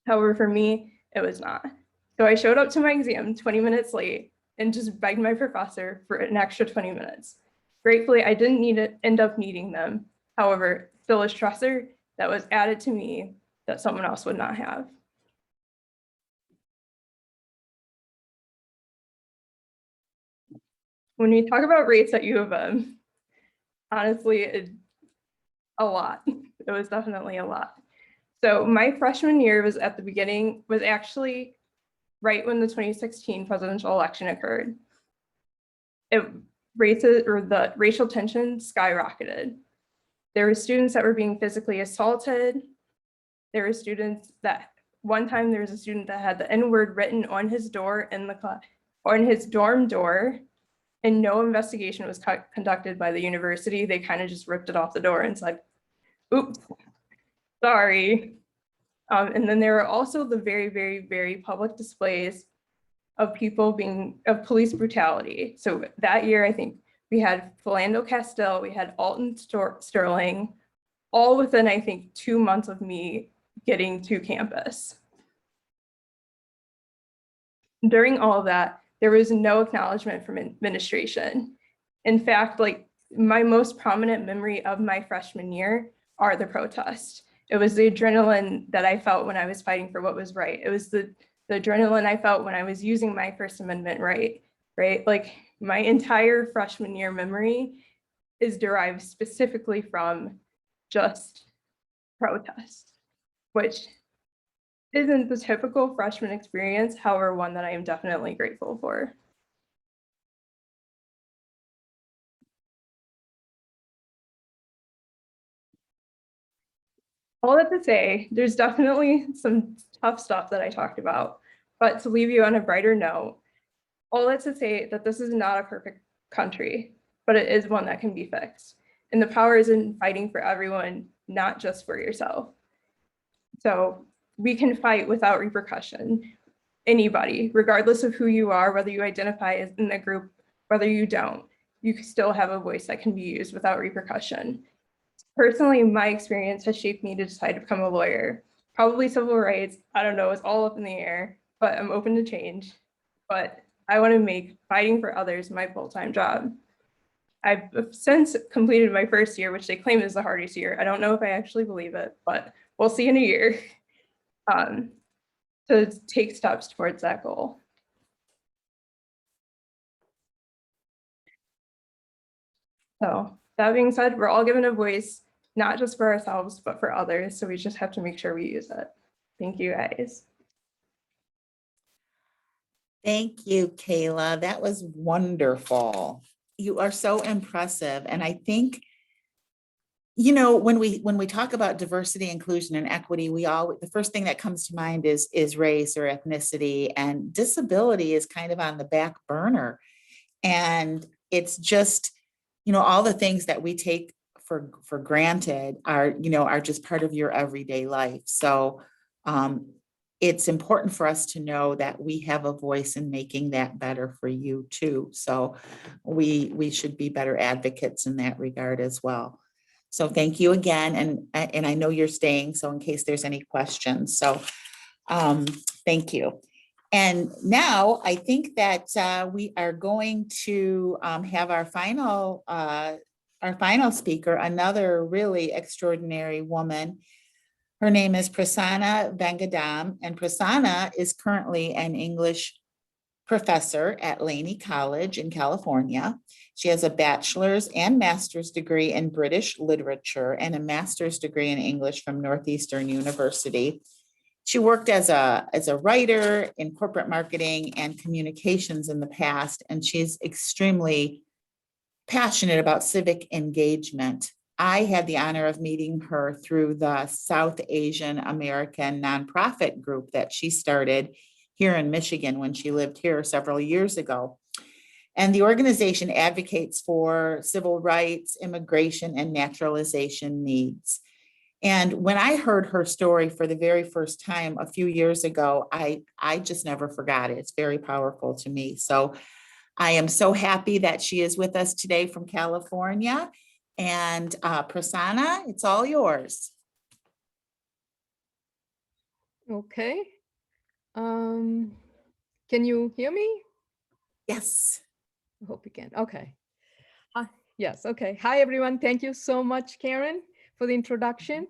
However, for me, it was not. So I showed up to my exam 20 minutes late and just begged my professor for an extra 20 minutes. Gratefully, I didn't end up needing them. However, still a stressor that was added to me that someone else would not have. When we talk about rates at U of M, honestly, a lot. It was definitely a lot. So my freshman year was at the beginning, was actually right when the 2016 presidential election occurred. The racial tension skyrocketed. There were students that were being physically assaulted. There were students that, one time there was a student that had the N-word written on his door in the class, on his dorm door, and no investigation was conducted by the university. They kind of just ripped it off the door and said, oops, sorry. And then there were also the very, very, very public displays of police brutality. So that year, I think we had Philando Castile, we had Alton Sterling, all within, I think, 2 months of me getting to campus. During all of that, there was no acknowledgement from administration. In fact, like, my most prominent memory of my freshman year are the protests. It was the adrenaline that I felt when I was fighting for what was right. It was the adrenaline I felt when I was using my First Amendment right? Like, my entire freshman year memory is derived specifically from just protest, which isn't the typical freshman experience, however, one that I am definitely grateful for. All that to say, there's definitely some tough stuff that I talked about, but to leave you on a brighter note, all that to say that this is not a perfect country, but it is one that can be fixed. And the power is in fighting for everyone, not just for yourself. So we can fight without repercussion. Anybody, regardless of who you are, whether you identify as in the group, whether you don't, you still have a voice that can be used without repercussion. Personally, my experience has shaped me to decide to become a lawyer. Probably civil rights, I don't know, it's all up in the air, but I'm open to change. But I want to make fighting for others my full-time job. I've since completed my first year, which they claim is the hardest year. I don't know if I actually believe it, but we'll see in a year, to take steps towards that goal. So that being said, we're all given a voice, not just for ourselves, but for others. So we just have to make sure we use it. Thank you, guys. Thank you, Kayla. That was wonderful. You are so impressive. And I think, you know, when we talk about diversity, inclusion, and equity, the first thing that comes to mind is race or ethnicity, and disability is kind of on the back burner. And it's just, you know, all the things that we take for granted are just part of your everyday life. So it's important for us to know that we have a voice in making that better for you too. So we should be better advocates in that regard as well. So thank you again. And I know you're staying, so in case there's any questions. So thank you. And now I think that we are going to have our final speaker, another really extraordinary woman. Her name is Prasanna Vengadam, and Prasanna is currently an English professor at Laney College in California. She has a bachelor's and master's degree in British literature and a master's degree in English from Northeastern University. She worked as a writer in corporate marketing and communications in the past, and she's extremely passionate about civic engagement. I had the honor of meeting her through the South Asian American nonprofit group that she started here in Michigan when she lived here several years ago. And the organization advocates for civil rights, immigration, and naturalization needs. And when I heard her story for the very first time a few years ago, I just never forgot it. It's very powerful to me. So I am so happy that she is with us today from California. And Prasanna, it's all yours. Okay. Can you hear me? Yes. I hope you can. Okay. Yes. Okay. Hi, everyone. Thank you so much, Karen, for the introduction.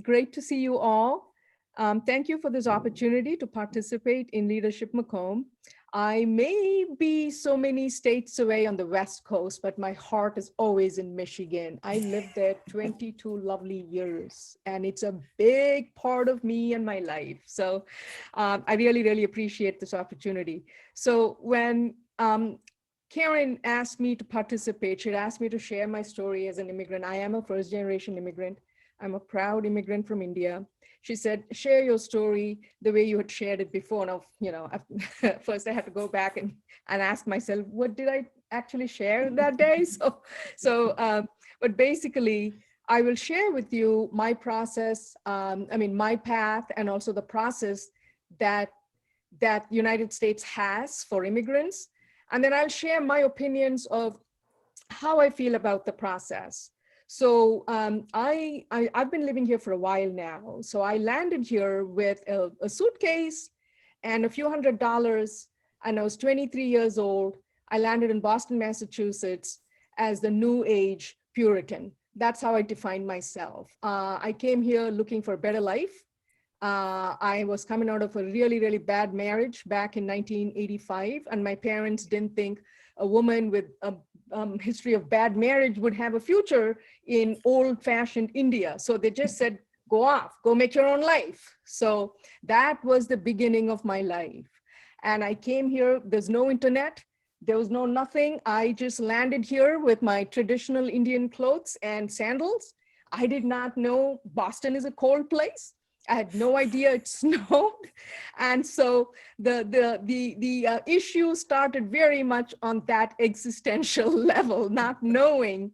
Great to see you all. Thank you for this opportunity to participate in Leadership Macomb. I may be so many states away on the West Coast, but my heart is always in Michigan. I lived there 22 lovely years, and it's a big part of me and my life. So I really, really appreciate this opportunity. So when Karen asked me to participate, she'd asked me to share my story as an immigrant. I am a first-generation immigrant. I'm a proud immigrant from India. She said, share your story the way you had shared it before. Now, first I had to go back and ask myself, what did I actually share that day? But basically, I will share with you my process, my path, and also the process that United States has for immigrants. And then I'll share my opinions of how I feel about the process. So I've been living here for a while now. So I landed here with a suitcase and a few $100s, and I was 23 years old. I landed in Boston, Massachusetts as the new age Puritan. That's how I define myself. I came here looking for a better life. I was coming out of a really, really bad marriage back in 1985, and my parents didn't think a woman with a history of bad marriage would have a future in old-fashioned India. So they just said, go off, go make your own life. So that was the beginning of my life. And I came here, there's no internet, there was no nothing. I just landed here with my traditional Indian clothes and sandals. I did not know Boston is a cold place. I had no idea it snowed. And so the issue started very much on that existential level, not knowing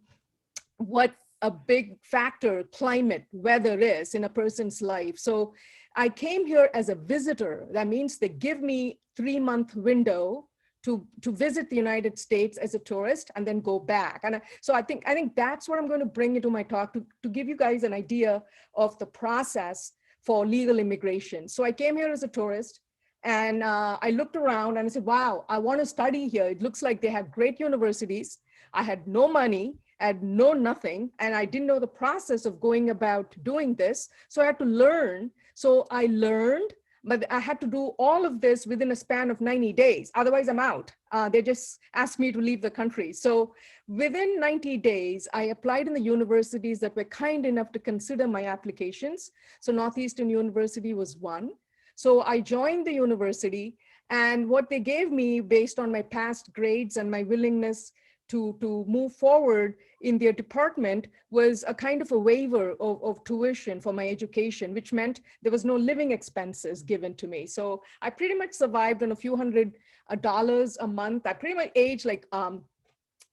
what a big factor climate, weather is in a person's life. So I came here as a visitor. That means they give me 3-month window to visit the United States as a tourist and then go back. And so I think that's what I'm going to bring into my talk to give you guys an idea of the process for legal immigration. So I came here as a tourist, and I looked around and I said, wow, I want to study here. It looks like they have great universities. I had no money, I had no nothing, and I didn't know the process of going about doing this. So I had to learn. So I learned, but I had to do all of this within a span of 90 days. Otherwise, I'm out. They just asked me to leave the country. So within 90 days, I applied in the universities that were kind enough to consider my applications. So Northeastern University was one. So I joined the university, and what they gave me based on my past grades and my willingness to move forward in their department was a kind of a waiver of tuition for my education, which meant there was no living expenses given to me. So I pretty much survived on a few $100s a month. I pretty much aged like,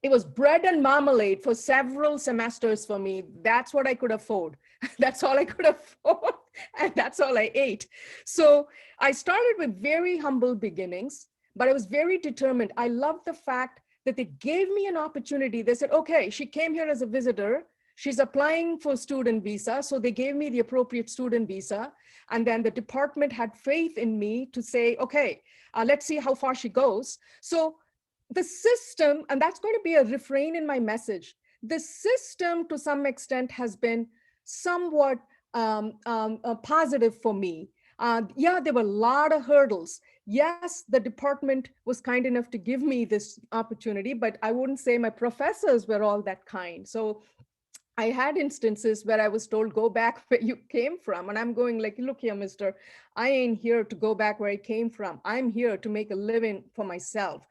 it was bread and marmalade for several semesters for me. That's what I could afford. That's all I could afford. And that's all I ate. So I started with very humble beginnings, but I was very determined. I love the fact that they gave me an opportunity. They said, okay, she came here as a visitor. She's applying for student visa. So they gave me the appropriate student visa. And then the department had faith in me to say, okay, let's see how far she goes. So the system, and that's going to be a refrain in my message, the system to some extent has been somewhat positive for me. Yeah, there were a lot of hurdles. Yes, the department was kind enough to give me this opportunity, but I wouldn't say my professors were all that kind. So I had instances where I was told, go back where you came from. And I'm going like, look here, mister, I ain't here to go back where I came from. I'm here to make a living for myself.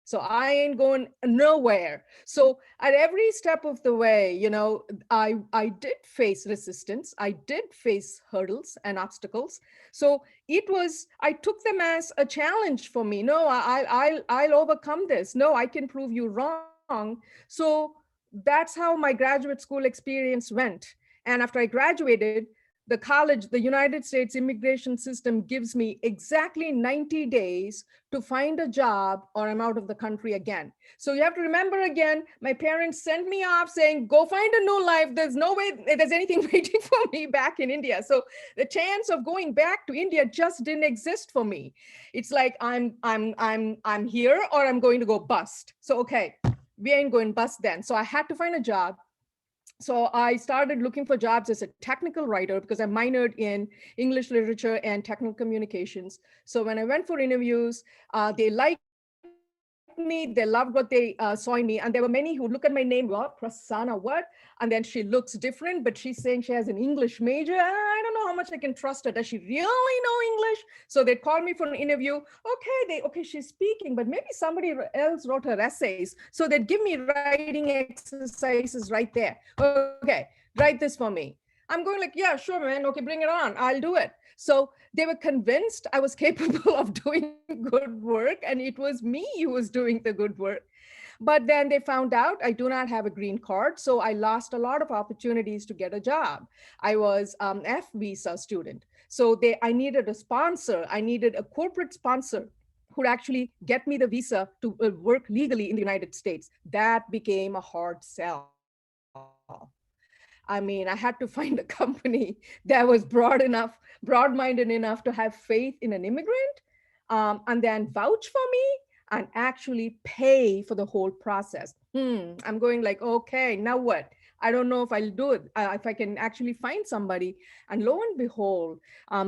So I ain't going nowhere. So at every step of the way, you know, I did face resistance. I did face hurdles and obstacles. So I took them as a challenge for me. No, I'll overcome this. No, I can prove you wrong. So that's how my graduate school experience went. And after I graduated, the United States immigration system gives me exactly 90 days to find a job or I'm out of the country again. So you have to remember again, my parents sent me off saying, go find a new life. There's no way there's anything waiting for me back in India. So the chance of going back to India just didn't exist for me. It's like I'm here or I'm going to go bust. So, okay, we ain't going bust then. So I had to find a job. So I started looking for jobs as a technical writer because I minored in English literature and technical communications. So when I went for interviews, they liked me, they loved what they saw in me. And there were many who look at my name, what, Prasanna, what? And then she looks different, but she's saying she has an English major. I don't know how much I can trust her. Does she really know English? So they called me for an interview. Okay, she's speaking, but maybe somebody else wrote her essays. So they'd give me writing exercises right there. Okay, write this for me. I'm going like, yeah, sure, man. Okay, bring it on. I'll do it. So they were convinced I was capable of doing good work, and it was me who was doing the good work. But then they found out I do not have a green card, so I lost a lot of opportunities to get a job. I was F visa student, so I needed a sponsor. I needed a corporate sponsor who would actually get me the visa to work legally in the United States. That became a hard sell. I mean, I had to find a company that was broad-minded enough to have faith in an immigrant, and then vouch for me and actually pay for the whole process. I'm going like, okay, now what? I don't know if I'll do it, if I can actually find somebody. And lo and behold,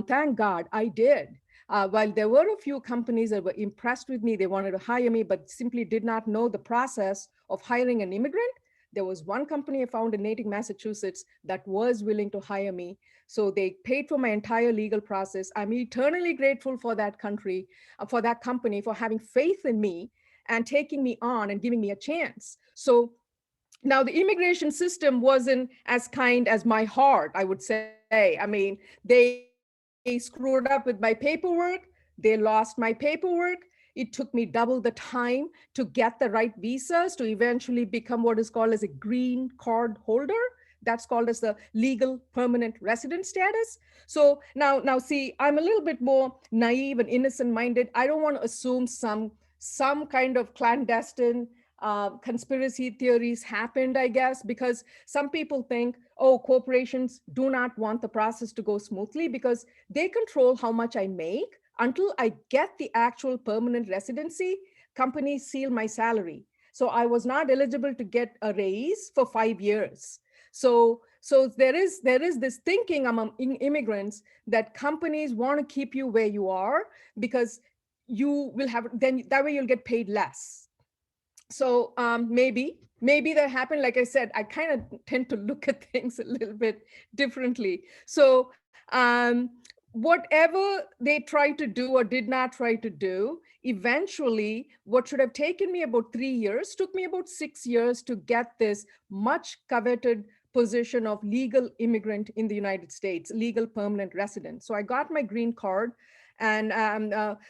thank God I did. While there were a few companies that were impressed with me, they wanted to hire me, but simply did not know the process of hiring an immigrant. There was one company I found in Natick, Massachusetts that was willing to hire me. So they paid for my entire legal process. I'm eternally grateful for that company, for having faith in me and taking me on and giving me a chance. So now the immigration system wasn't as kind as my heart, I would say. I mean, they screwed up with my paperwork. They lost my paperwork. It took me double the time to get the right visas to eventually become what is called as a green card holder. That's called as the legal permanent resident status. So now see, I'm a little bit more naive and innocent minded. I don't want to assume some kind of clandestine conspiracy theories happened, I guess, because some people think, oh, corporations do not want the process to go smoothly because they control how much I make. Until I get the actual permanent residency, companies seal my salary. So I was not eligible to get a raise for 5 years. So there is this thinking among immigrants that companies want to keep you where you are because you will have, then that way you'll get paid less. So maybe that happened. Like I said, I kind of tend to look at things a little bit differently. So whatever they tried to do or did not try to do, eventually what should have taken me about 3 years took me about 6 years to get this much coveted position of legal immigrant in the United States, legal permanent resident. So I got my green card. And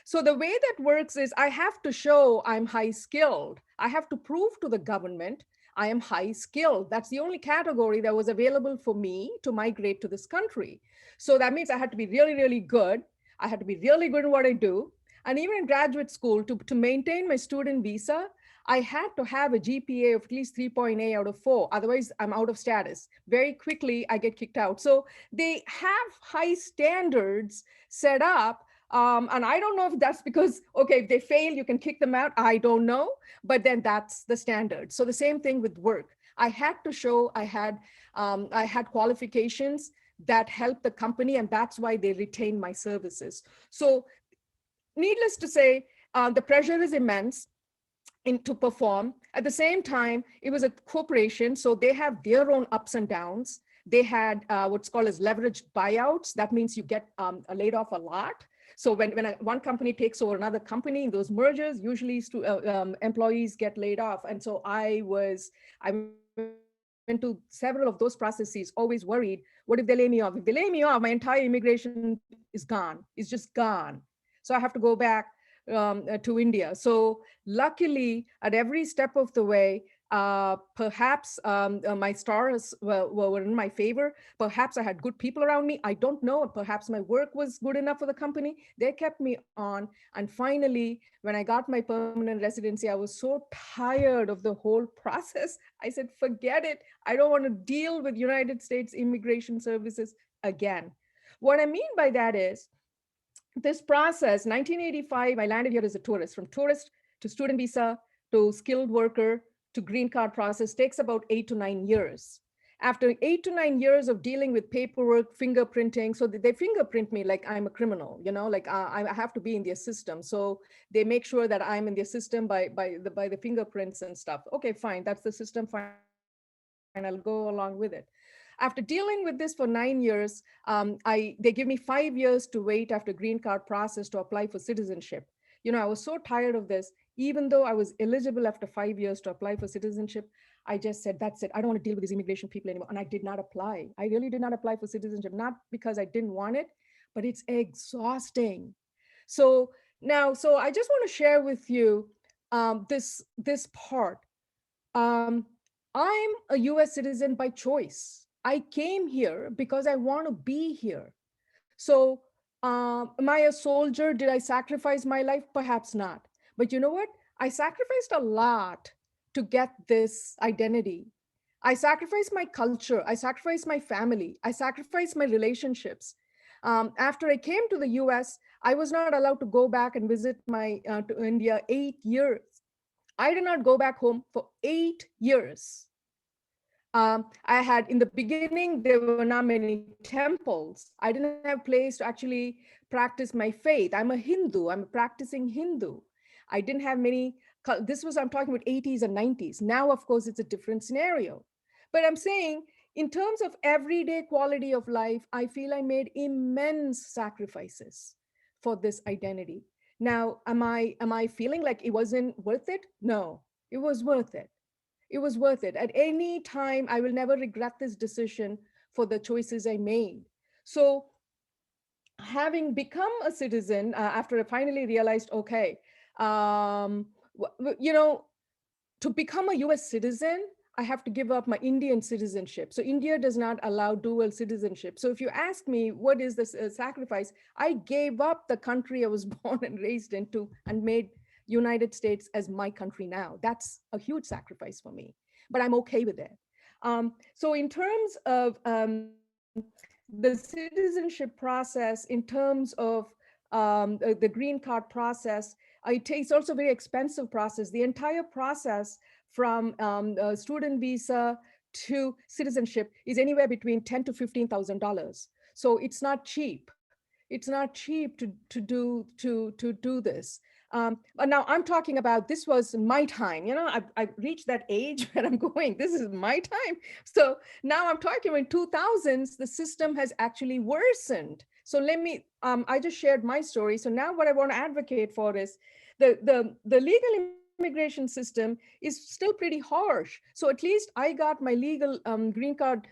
so the way that works is I have to show I'm high skilled. I have to prove to the government I am high skilled. That's the only category that was available for me to migrate to this country. So that means I had to be really, really good. I had to be really good in what I do. And even in graduate school, to maintain my student visa, I had to have a GPA of at least 3.8 out of 4. Otherwise, I'm out of status. Very quickly, I get kicked out. So they have high standards set up. And I don't know if that's because, okay, if they fail, you can kick them out. I don't know. But then that's the standard. So the same thing with work. I had to show I had qualifications that help the company, and that's why they retain my services. So needless to say, the pressure is immense to perform. At the same time, it was a corporation, so they have their own ups and downs. They had what's called as leveraged buyouts. That means you get laid off a lot. So when one company takes over another company, in those mergers, usually employees get laid off. And so I went to several of those processes, always worried, what if they lay me off? If they lay me off, my entire immigration is gone. It's just gone. So I have to go back to India. So luckily, at every step of the way, perhaps my stars were in my favor. Perhaps I had good people around me. I don't know. Perhaps my work was good enough for the company. They kept me on. And finally, when I got my permanent residency, I was so tired of the whole process. I said, forget it. I don't want to deal with United States Immigration Services again. What I mean by that is, this process, 1985, I landed here as a tourist. From tourist to student visa to skilled worker to green card process takes about 8 to 9 years. After 8 to 9 years of dealing with paperwork, fingerprinting, so they fingerprint me like I'm a criminal, like I have to be in their system. So they make sure that I'm in their system by the fingerprints and stuff. Okay, fine, that's the system, fine, I'll go along with it. After dealing with this for 9 years, they give me 5 years to wait after green card process to apply for citizenship. I was so tired of this. Even though I was eligible after 5 years to apply for citizenship, I just said, that's it. I don't want to deal with these immigration people anymore. And I did not apply. I really did not apply for citizenship, not because I didn't want it, but it's exhausting. So I just want to share with you this part. I'm a US citizen by choice. I came here because I want to be here. So am I a soldier? Did I sacrifice my life? Perhaps not. But you know what? I sacrificed a lot to get this identity. I sacrificed my culture. I sacrificed my family. I sacrificed my relationships. After I came to the US, I was not allowed to go back and visit to India 8 years. I did not go back home for 8 years. I had, in the beginning, there were not many temples. I didn't have a place to actually practice my faith. I'm a Hindu. I'm a practicing Hindu. I didn't have many, I'm talking about 80s and 90s. Now, of course, it's a different scenario. But I'm saying, in terms of everyday quality of life, I feel I made immense sacrifices for this identity. Now, am I feeling like it wasn't worth it? No, it was worth it. It was worth it. At any time, I will never regret this decision for the choices I made. So having become a citizen, after I finally realized, okay, to become a US citizen, I have to give up my Indian citizenship. So India does not allow dual citizenship. So if you ask me, what is this sacrifice? I gave up the country I was born and raised into and made United States as my country now. That's a huge sacrifice for me, but I'm okay with it. So in terms of the citizenship process, in terms of the green card process, it's also a very expensive process. The entire process from student visa to citizenship is anywhere between $10,000 to $15,000. So it's not cheap. It's not cheap to do this. But now I'm talking about, this was my time. I've reached that age where I'm going, this is my time. So now I'm talking in 2000s, the system has actually worsened. So let me, I just shared my story. So now what I want to advocate for is the legal immigration system is still pretty harsh. So at least I got my legal green card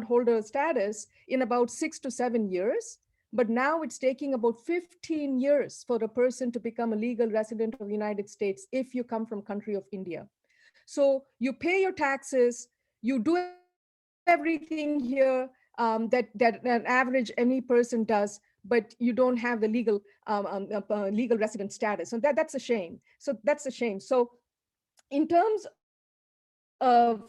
holder status in about 6 to 7 years. But now it's taking about 15 years for a person to become a legal resident of the United States if you come from country of India. So you pay your taxes, you do everything here that an average any person does, but you don't have the legal legal resident status. And that's a shame. So that's a shame. So in terms of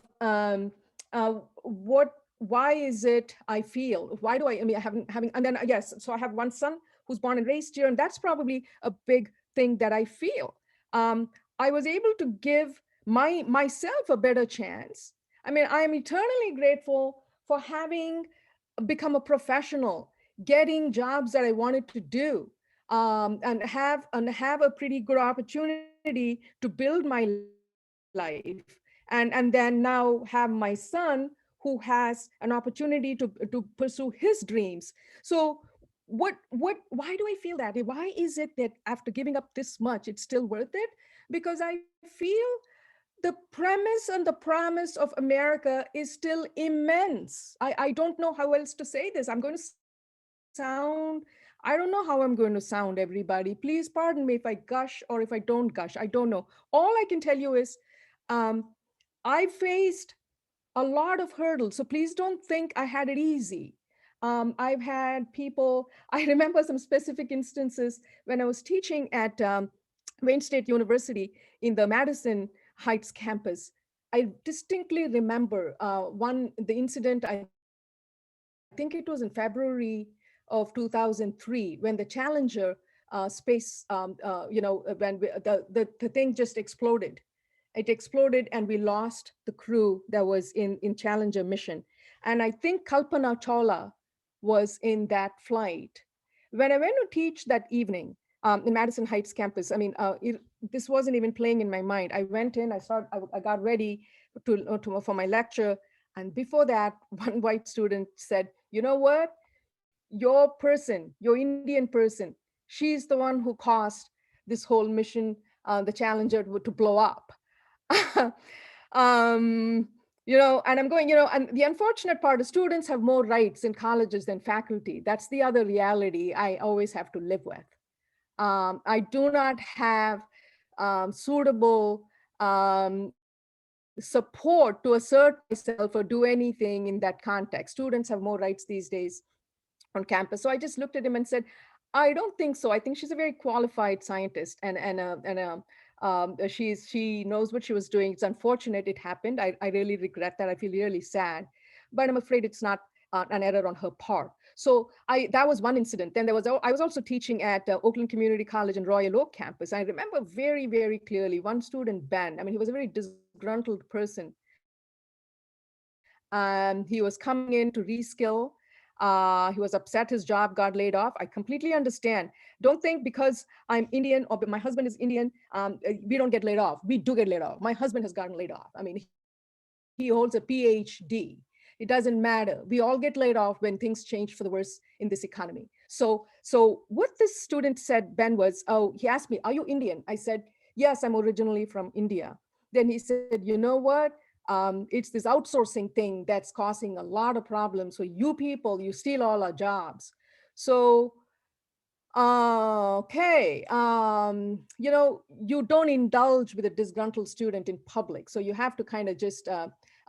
why is it I feel, why do I mean, having, and then yes, so I have one son who's born and raised here, and that's probably a big thing that I feel. I was able to give myself a better chance. I mean, I am eternally grateful for having become a professional, getting jobs that I wanted to do, and have a pretty good opportunity to build my life, and then now have my son who has an opportunity to pursue his dreams. So why do I feel that? Why is it that after giving up this much, it's still worth it? Because I feel the premise and the promise of America is still immense. I don't know how else to say this. I'm going to sound, I don't know how I'm going to sound, everybody. Please pardon me if I gush or if I don't gush. I don't know. All I can tell you is um, I faced a lot of hurdles. So please don't think I had it easy. I've had people, I remember some specific instances when I was teaching at Wayne State University in the Madison Heights campus. I distinctly remember the incident, I think it was in February of 2003, when the Challenger space, when the thing just exploded. It exploded and we lost the crew that was in Challenger mission. And I think Kalpana Chawla was in that flight. When I went to teach that evening in Madison Heights campus, I mean, this wasn't even playing in my mind. I went in, I got ready for my lecture. And before that, one white student said, you know what? Your person, your Indian person, she's the one who caused this whole mission, the Challenger to blow up. And I'm going, and the unfortunate part is students have more rights in colleges than faculty. That's the other reality I always have to live with. I do not have suitable support to assert myself or do anything in that context. Students have more rights these days on campus. So I just looked at him and said, I don't think so. I think she's a very qualified scientist she knows what she was doing. It's unfortunate it happened. I really regret that. I feel really sad, but I'm afraid it's not an error on her part. So that was one incident. Then I was also teaching at Oakland Community College and Royal Oak campus. I remember very, very clearly one student, Ben, I mean, he was a very disgruntled person. He was coming in to reskill. He was upset his job got laid off. I completely understand. Don't think because I'm Indian or my husband is Indian, we don't get laid off. We do get laid off. My husband has gotten laid off. I mean, he holds a PhD. It doesn't matter. We all get laid off when things change for the worse in this economy. So what this student said, Ben, was, he asked me, are you Indian? I said, yes, I'm originally from India. Then he said, you know what? It's this outsourcing thing that's causing a lot of problems. So you people, you steal all our jobs. So, okay, you don't indulge with a disgruntled student in public. So you have to kind of just,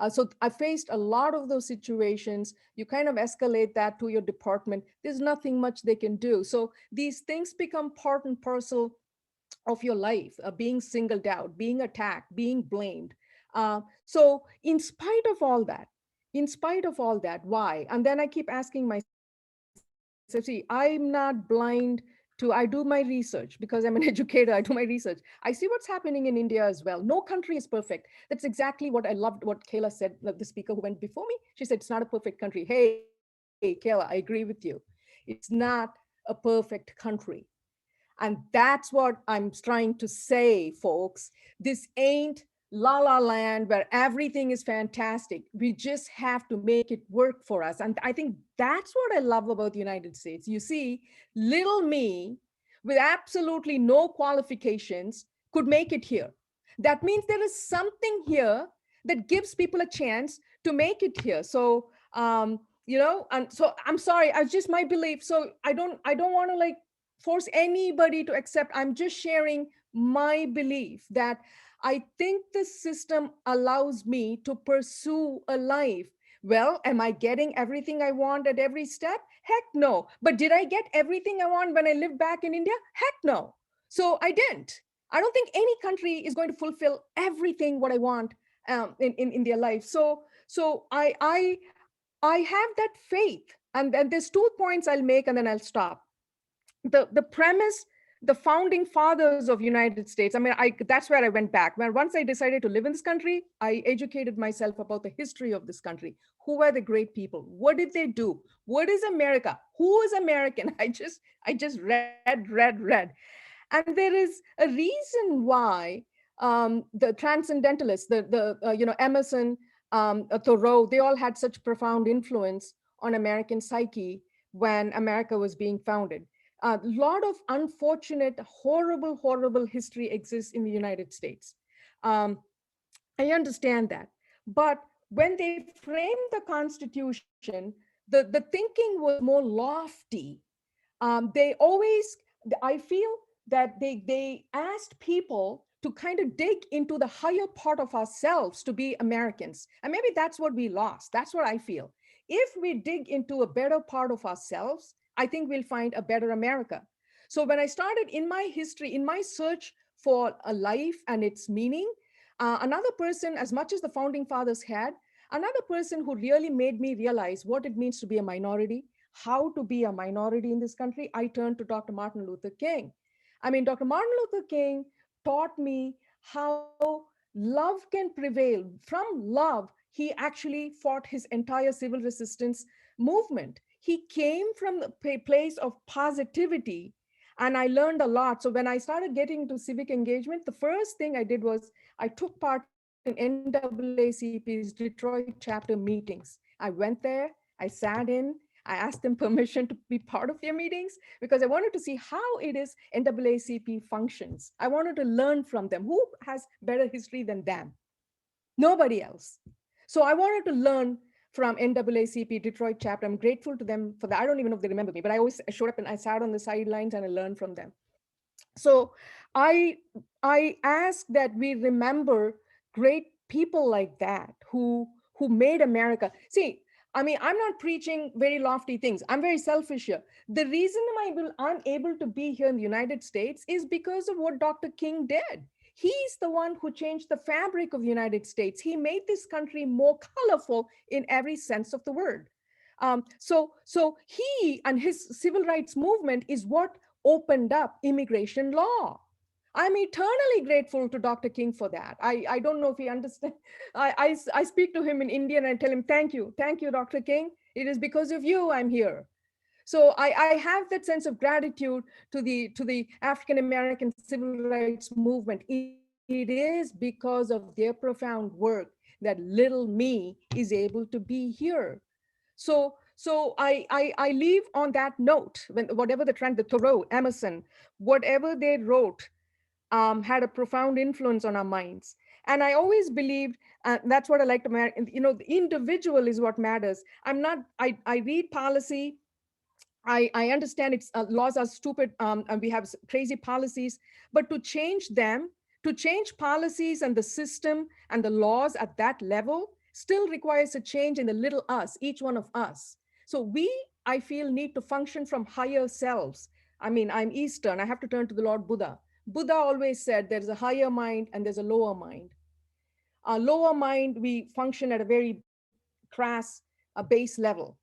so I faced a lot of those situations. You kind of escalate that to your department. There's nothing much they can do. So these things become part and parcel of your life, being singled out, being attacked, being blamed. So in spite of all that, why? And then I keep asking myself, see, I'm not blind to, I do my research because I'm an educator, I do my research. I see what's happening in India as well. No country is perfect. That's exactly what I loved, what Kayla said, the speaker who went before me. She said, it's not a perfect country. Hey, Kayla, I agree with you. It's not a perfect country. And that's what I'm trying to say, folks. This ain't la la land where everything is fantastic. We just have to make it work for us. And I think that's what I love about the United States. You see, little me with absolutely no qualifications could make it here. That means there is something here that gives people a chance to make it here. So, and so I'm sorry, I just my belief. So I don't want to like force anybody to accept. I'm just sharing my belief that I think the system allows me to pursue a life. Well, am I getting everything I want at every step? Heck no. But did I get everything I want when I lived back in India? Heck no. So I didn't. I don't think any country is going to fulfill everything what I want in their life. So I have that faith. And then there's 2 points I'll make and then I'll stop. The premise, the founding fathers of United States, I mean, that's where I went back. When once I decided to live in this country, I educated myself about the history of this country. Who are the great people? What did they do? What is America? Who is American? I just read. And there is a reason why the transcendentalists, Emerson, Thoreau, they all had such profound influence on American psyche, when America was being founded. A lot of unfortunate, horrible, horrible history exists in the United States. I understand that. But when they framed the Constitution, the thinking was more lofty. They always, I feel that they asked people to kind of dig into the higher part of ourselves to be Americans. And maybe that's what we lost. That's what I feel. If we dig into a better part of ourselves, I think we'll find a better America. So when I started in my history, in my search for a life and its meaning, another person, as much as the founding fathers had, another person who really made me realize what it means to be a minority, how to be a minority in this country, I turned to Dr. Martin Luther King. I mean, Dr. Martin Luther King taught me how love can prevail. From love, he actually fought his entire civil resistance movement. He came from the place of positivity, and I learned a lot. So when I started getting into civic engagement, the first thing I did was I took part in NAACP's Detroit chapter meetings. I went there, I sat in, I asked them permission to be part of their meetings because I wanted to see how it is NAACP functions. I wanted to learn from them. Who has better history than them? Nobody else. So I wanted to learn from NAACP Detroit chapter. I'm grateful to them for that. I don't even know if they remember me, but I always showed up and I sat on the sidelines and I learned from them. So I ask that we remember great people like that who made America. See, I mean, I'm not preaching very lofty things. I'm very selfish here. The reason I'm able to be here in the United States is because of what Dr. King did. He's the one who changed the fabric of the United States. He made this country more colorful in every sense of the word. So he and his civil rights movement is what opened up immigration law. I'm eternally grateful to Dr. King for that. I don't know if he understands. I speak to him in Indian and I tell him, thank you, Dr. King. It is because of you I'm here. So I have that sense of gratitude to the African-American civil rights movement. It is because of their profound work that little me is able to be here. So I leave on that note, when whatever the trend, the Thoreau, Emerson, whatever they wrote had a profound influence on our minds. And I always believed, that's what I like to, the individual is what matters. I read policy, I understand it's laws are stupid and we have crazy policies, but to change them, to change policies and the system and the laws at that level still requires a change in the little us, each one of us. So we, I feel, need to function from higher selves. I mean, I'm Eastern, I have to turn to the Lord Buddha. Buddha always said there's a higher mind and there's a lower mind. Our lower mind, we function at a very crass base level.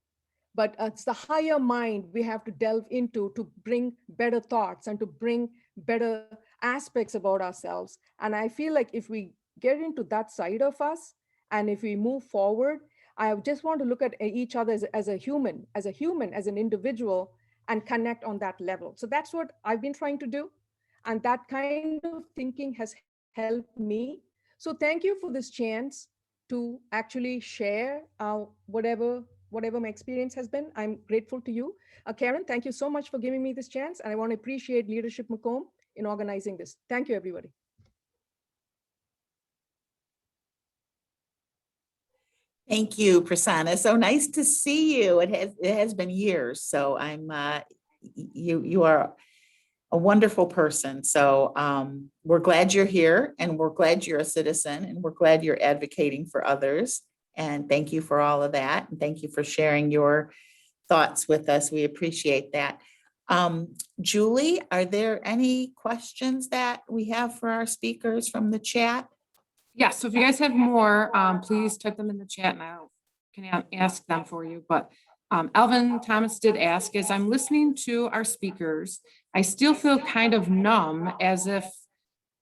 But it's the higher mind we have to delve into to bring better thoughts and to bring better aspects about ourselves. And I feel like if we get into that side of us, and if we move forward, I just want to look at each other as a human, as an individual, and connect on that level. So that's what I've been trying to do. And that kind of thinking has helped me. So thank you for this chance to actually share whatever my experience has been. I'm grateful to you. Karen, thank you so much for giving me this chance. And I want to appreciate Leadership Macomb in organizing this. Thank you, everybody. Thank you, Prasanna. So nice to see you. It has been years. So I'm you are a wonderful person. So we're glad you're here, and we're glad you're a citizen, and we're glad you're advocating for others. And thank you for all of that. And thank you for sharing your thoughts with us. We appreciate that. Julie, are there any questions that we have for our speakers from the chat? Yes, so if you guys have more, please type them in the chat and I can ask them for you. But Alvin Thomas did ask, as I'm listening to our speakers, I still feel kind of numb, as if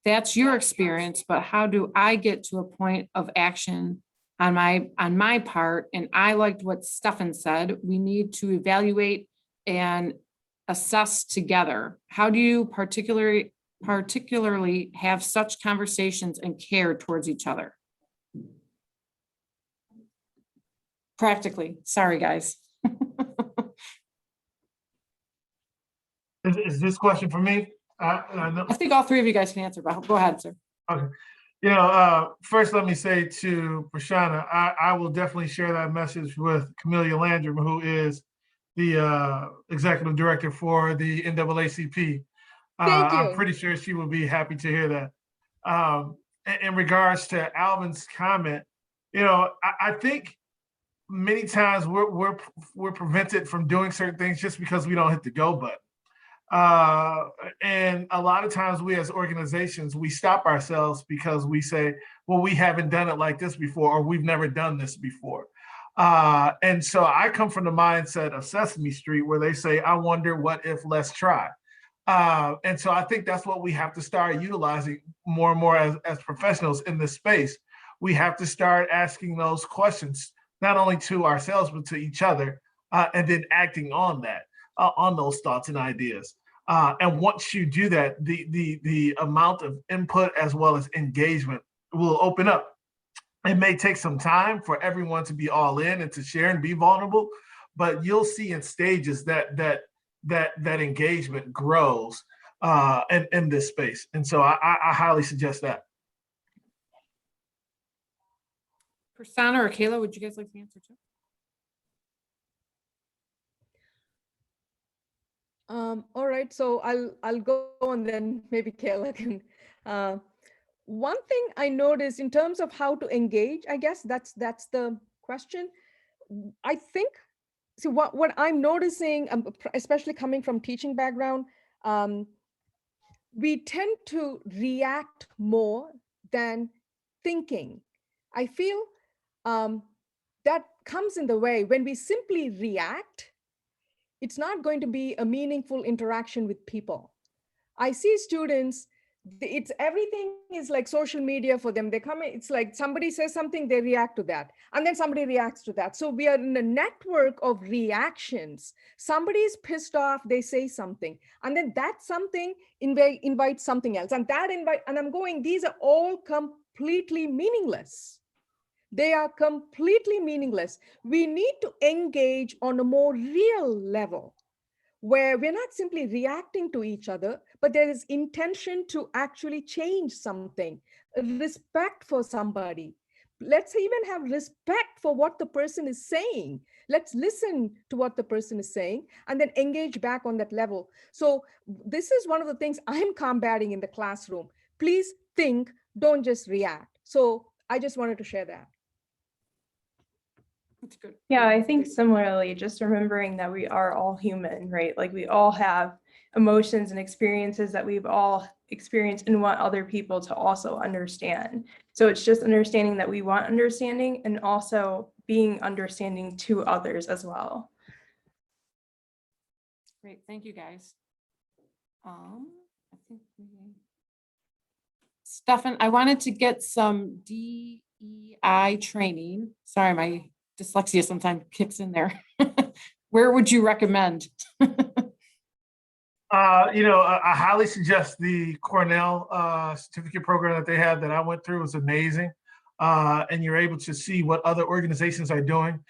that's your experience, but how do I get to a point of action on my part? And I liked what Stefan said, we need to evaluate and assess together. How do you particularly have such conversations and care towards each other? Practically, sorry, guys. Is this question for me? I know- I think all three of you guys can answer, but go ahead, sir. Okay. First, let me say to Prashana, I will definitely share that message with Camelia Landrum, who is the executive director for the NAACP. Thank I'm you. pretty sure she will be happy to hear that. In regards to Alvin's comment, I think many times we're prevented from doing certain things just because we don't hit the go button. And a lot of times we as organizations, we stop ourselves because we say, well, we haven't done it like this before, or we've never done this before. And so I come from the mindset of Sesame Street, where they say, I wonder what if, let's try. And so I think that's what we have to start utilizing more and more as professionals in this space. We have to start asking those questions, not only to ourselves, but to each other, and then acting on that, on those thoughts and ideas. And once you do that, the amount of input as well as engagement will open up. It may take some time for everyone to be all in and to share and be vulnerable, but you'll see in stages that engagement grows in this space. And so I highly suggest that. Prasanna or Kayla, would you guys like to answer too? All right, so I'll go and then maybe Kayla can. One thing I noticed in terms of how to engage, I guess that's the question. I think, see what I'm noticing, especially coming from teaching background, we tend to react more than thinking. I feel that comes in the way when we simply react. It's not going to be a meaningful interaction with people. I see students, it's everything is like social media for them. They come in, it's like somebody says something, they react to that. And then somebody reacts to that. So we are in a network of reactions. Somebody is pissed off, they say something. And then that something invites something else. And that invite, and I'm going, these are all completely meaningless. They are completely meaningless. We need to engage on a more real level where we're not simply reacting to each other, but there is intention to actually change something, respect for somebody. Let's even have respect for what the person is saying. Let's listen to what the person is saying and then engage back on that level. So this is one of the things I'm combating in the classroom. Please think, don't just react. So I just wanted to share that. That's good. Yeah, I think similarly, just remembering that we are all human, right? Like we all have emotions and experiences that we've all experienced and want other people to also understand. So it's just understanding that we want understanding and also being understanding to others as well. Great, thank you guys. I think Stefan, I wanted to get some DEI training. Sorry, my dyslexia sometimes kicks in there. Where would you recommend? I highly suggest the Cornell certificate program that they have that I went through. Was amazing. And you're able to see what other organizations are doing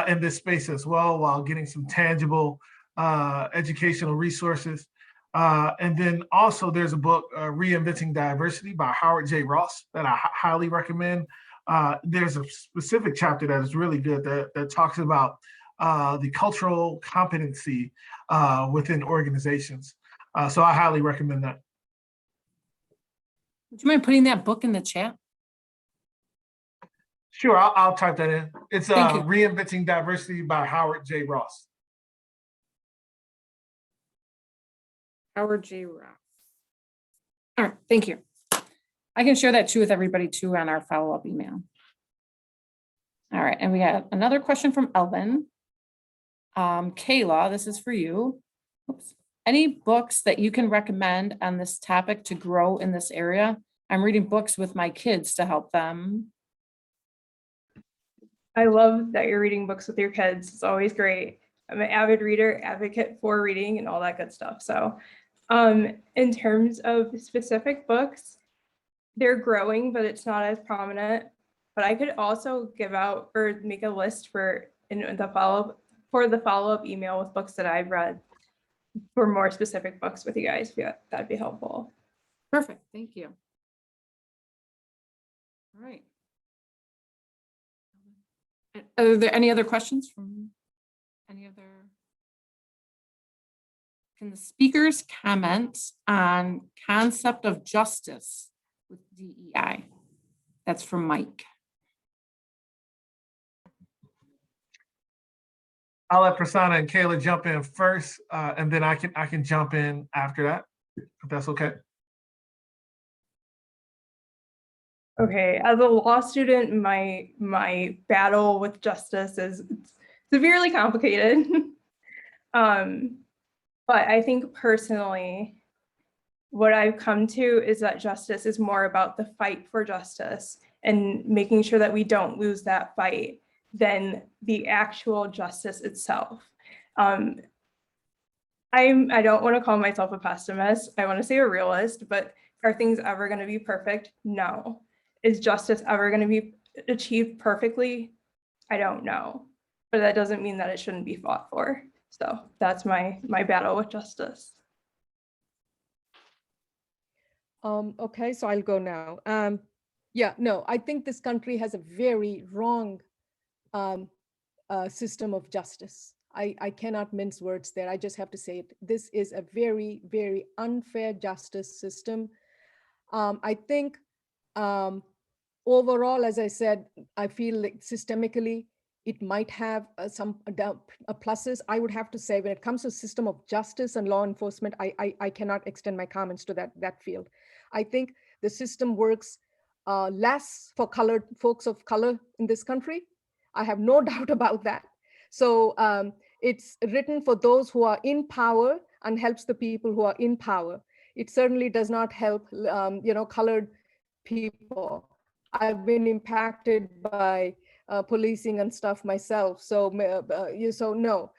in this space as well, while getting some tangible educational resources. And then also there's a book, Reinventing Diversity by Howard J. Ross, that I highly recommend. There's a specific chapter that is really good that talks about the cultural competency within organizations. So I highly recommend that. Would you mind putting that book in the chat? Sure, I'll type that in. It's Thank you. Reinventing Diversity by Howard J. Ross. Howard J. Ross. All right, thank you. I can share that too with everybody too on our follow-up email. All right, and we got another question from Elvin. Kayla, this is for you. Oops. Any books that you can recommend on this topic to grow in this area? I'm reading books with my kids to help them. I love that you're reading books with your kids. It's always great. I'm an avid reader, advocate for reading and all that good stuff. So in terms of specific books, they're growing, but it's not as prominent. But I could also give out or make a list for the follow-up email with books that I've read. for more specific books with you guys, yeah, that'd be helpful. Perfect, thank you. All right. Are there any other questions from any other? Can the speakers comment on concept of justice with DEI? That's from Mike. I'll let Prasanna and Kayla jump in first, and then I can jump in after that, if that's okay. Okay, as a law student, my battle with justice is severely complicated. But I think personally, what I've come to is that justice is more about the fight for justice and making sure that we don't lose that fight than the actual justice itself. I don't want to call myself a pessimist. I want to say a realist, but are things ever going to be perfect? No. Is justice ever going to be achieved perfectly? I don't know, but that doesn't mean that it shouldn't be fought for. So that's my battle with justice. Okay, so I'll go now. Yeah, no, I think this country has a very wrong system of justice. I cannot mince words there. I just have to say it. This is a very, very unfair justice system. I think overall, as I said, I feel like systemically, it might have some pluses. I would have to say when it comes to system of justice and law enforcement, I cannot extend my comments to that field. I think the system works less for colored folks of color in this country. I have no doubt about that. So it's written for those who are in power and helps the people who are in power. It certainly does not help, colored people. I've been impacted by policing and stuff myself. So no.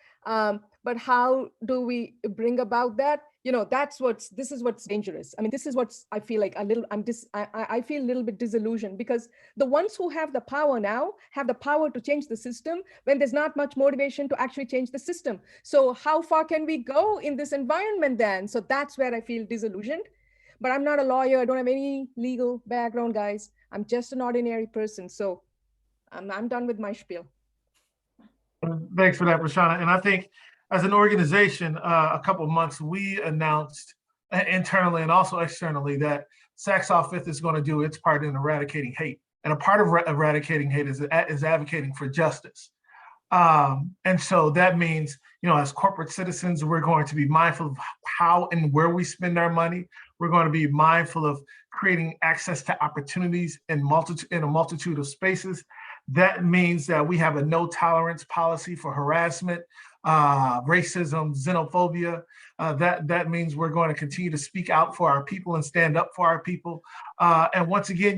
But how do we bring about that? This is what's dangerous. I mean, this is what's, I feel like I feel a little bit disillusioned because the ones who have the power now have the power to change the system when there's not much motivation to actually change the system. So how far can we go in this environment then? So that's where I feel disillusioned. But I'm not a lawyer. I don't have any legal background, guys. I'm just an ordinary person. So I'm done with my spiel. Thanks for that, Prasanna. And I think as an organization, a couple of months, we announced internally and also externally that Saxaw Fifth is going to do its part in eradicating hate. And a part of eradicating hate is advocating for justice. And so that means, as corporate citizens, we're going to be mindful of how and where we spend our money. We're going to be mindful of creating access to opportunities in a multitude of spaces. That means that we have a no tolerance policy for harassment, racism, xenophobia. That means we're going to continue to speak out for our people and stand up for our people. And once again,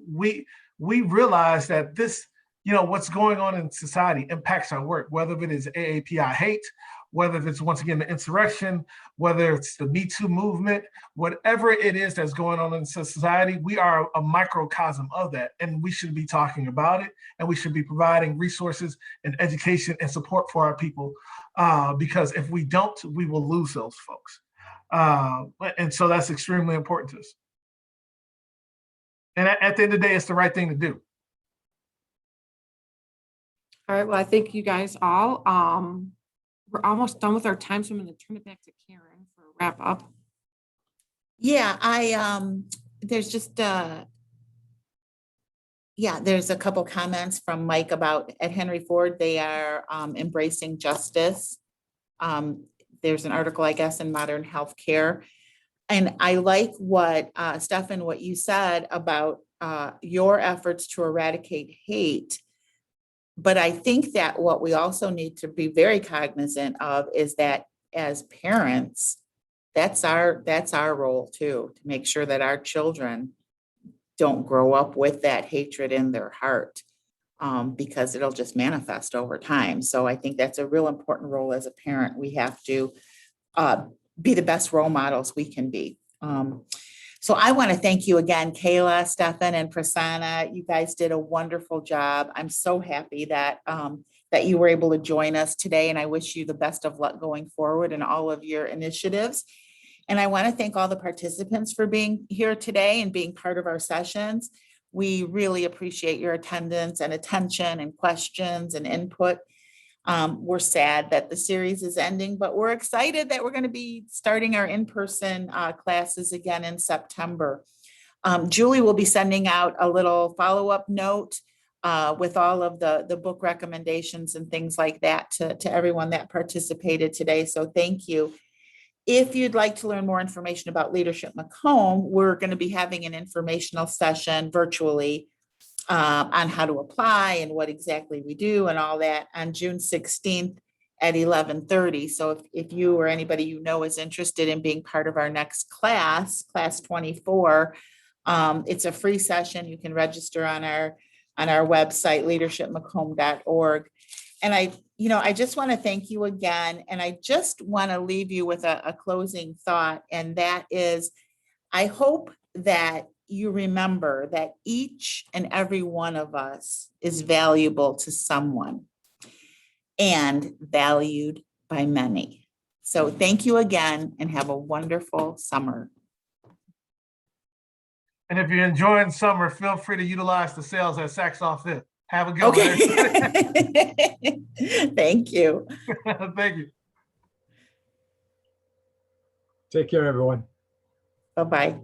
we realize that this, what's going on in society impacts our work, whether it is AAPI hate, whether it's, once again, the insurrection, whether it's the Me Too movement, whatever it is that's going on in society, we are a microcosm of that. And we should be talking about it. And we should be providing resources and education and support for our people. Because if we don't, we will lose those folks. And so that's extremely important to us. And at the end of the day, it's the right thing to do. All right, well, I thank you guys all. We're almost done with our time, so I'm going to turn it back to Karen for a wrap up. Yeah, there's just, there's a couple comments from Mike about at Henry Ford, they are embracing justice. There's an article, I guess, in Modern Healthcare. And I like what, Stefan, what you said about your efforts to eradicate hate. But I think that what we also need to be very cognizant of is that as parents, that's our role too, to make sure that our children don't grow up with that hatred in their heart, because it'll just manifest over time. So I think that's a real important role as a parent. We have to be the best role models we can be. So I want to thank you again, Kayla, Stefan, and Prasanna. You guys did a wonderful job. I'm so happy that that you were able to join us today, and I wish you the best of luck going forward in all of your initiatives. And I want to thank all the participants for being here today and being part of our sessions. We really appreciate your attendance and attention and questions and input. We're sad that the series is ending, but we're excited that we're going to be starting our in-person classes again in September. Julie will be sending out a little follow-up note with all of the book recommendations and things like that to everyone that participated today. So thank you. If you'd like to learn more information about Leadership Macomb, we're going to be having an informational session virtually on how to apply and what exactly we do and all that on June 16th at 11:30. So if you or anybody you know is interested in being part of our next class, class 24, it's a free session. You can register on our website, leadershipmacomb.org. And I just want to thank you again. And I just want to leave you with a closing thought. And that is, I hope that you remember that each and every one of us is valuable to someone and valued by many. So thank you again and have a wonderful summer. And if you're enjoying summer, feel free to utilize the sales at Saxoff Fit. Have a good one. Okay. Thank you. Thank you. Take care, everyone. Bye-bye.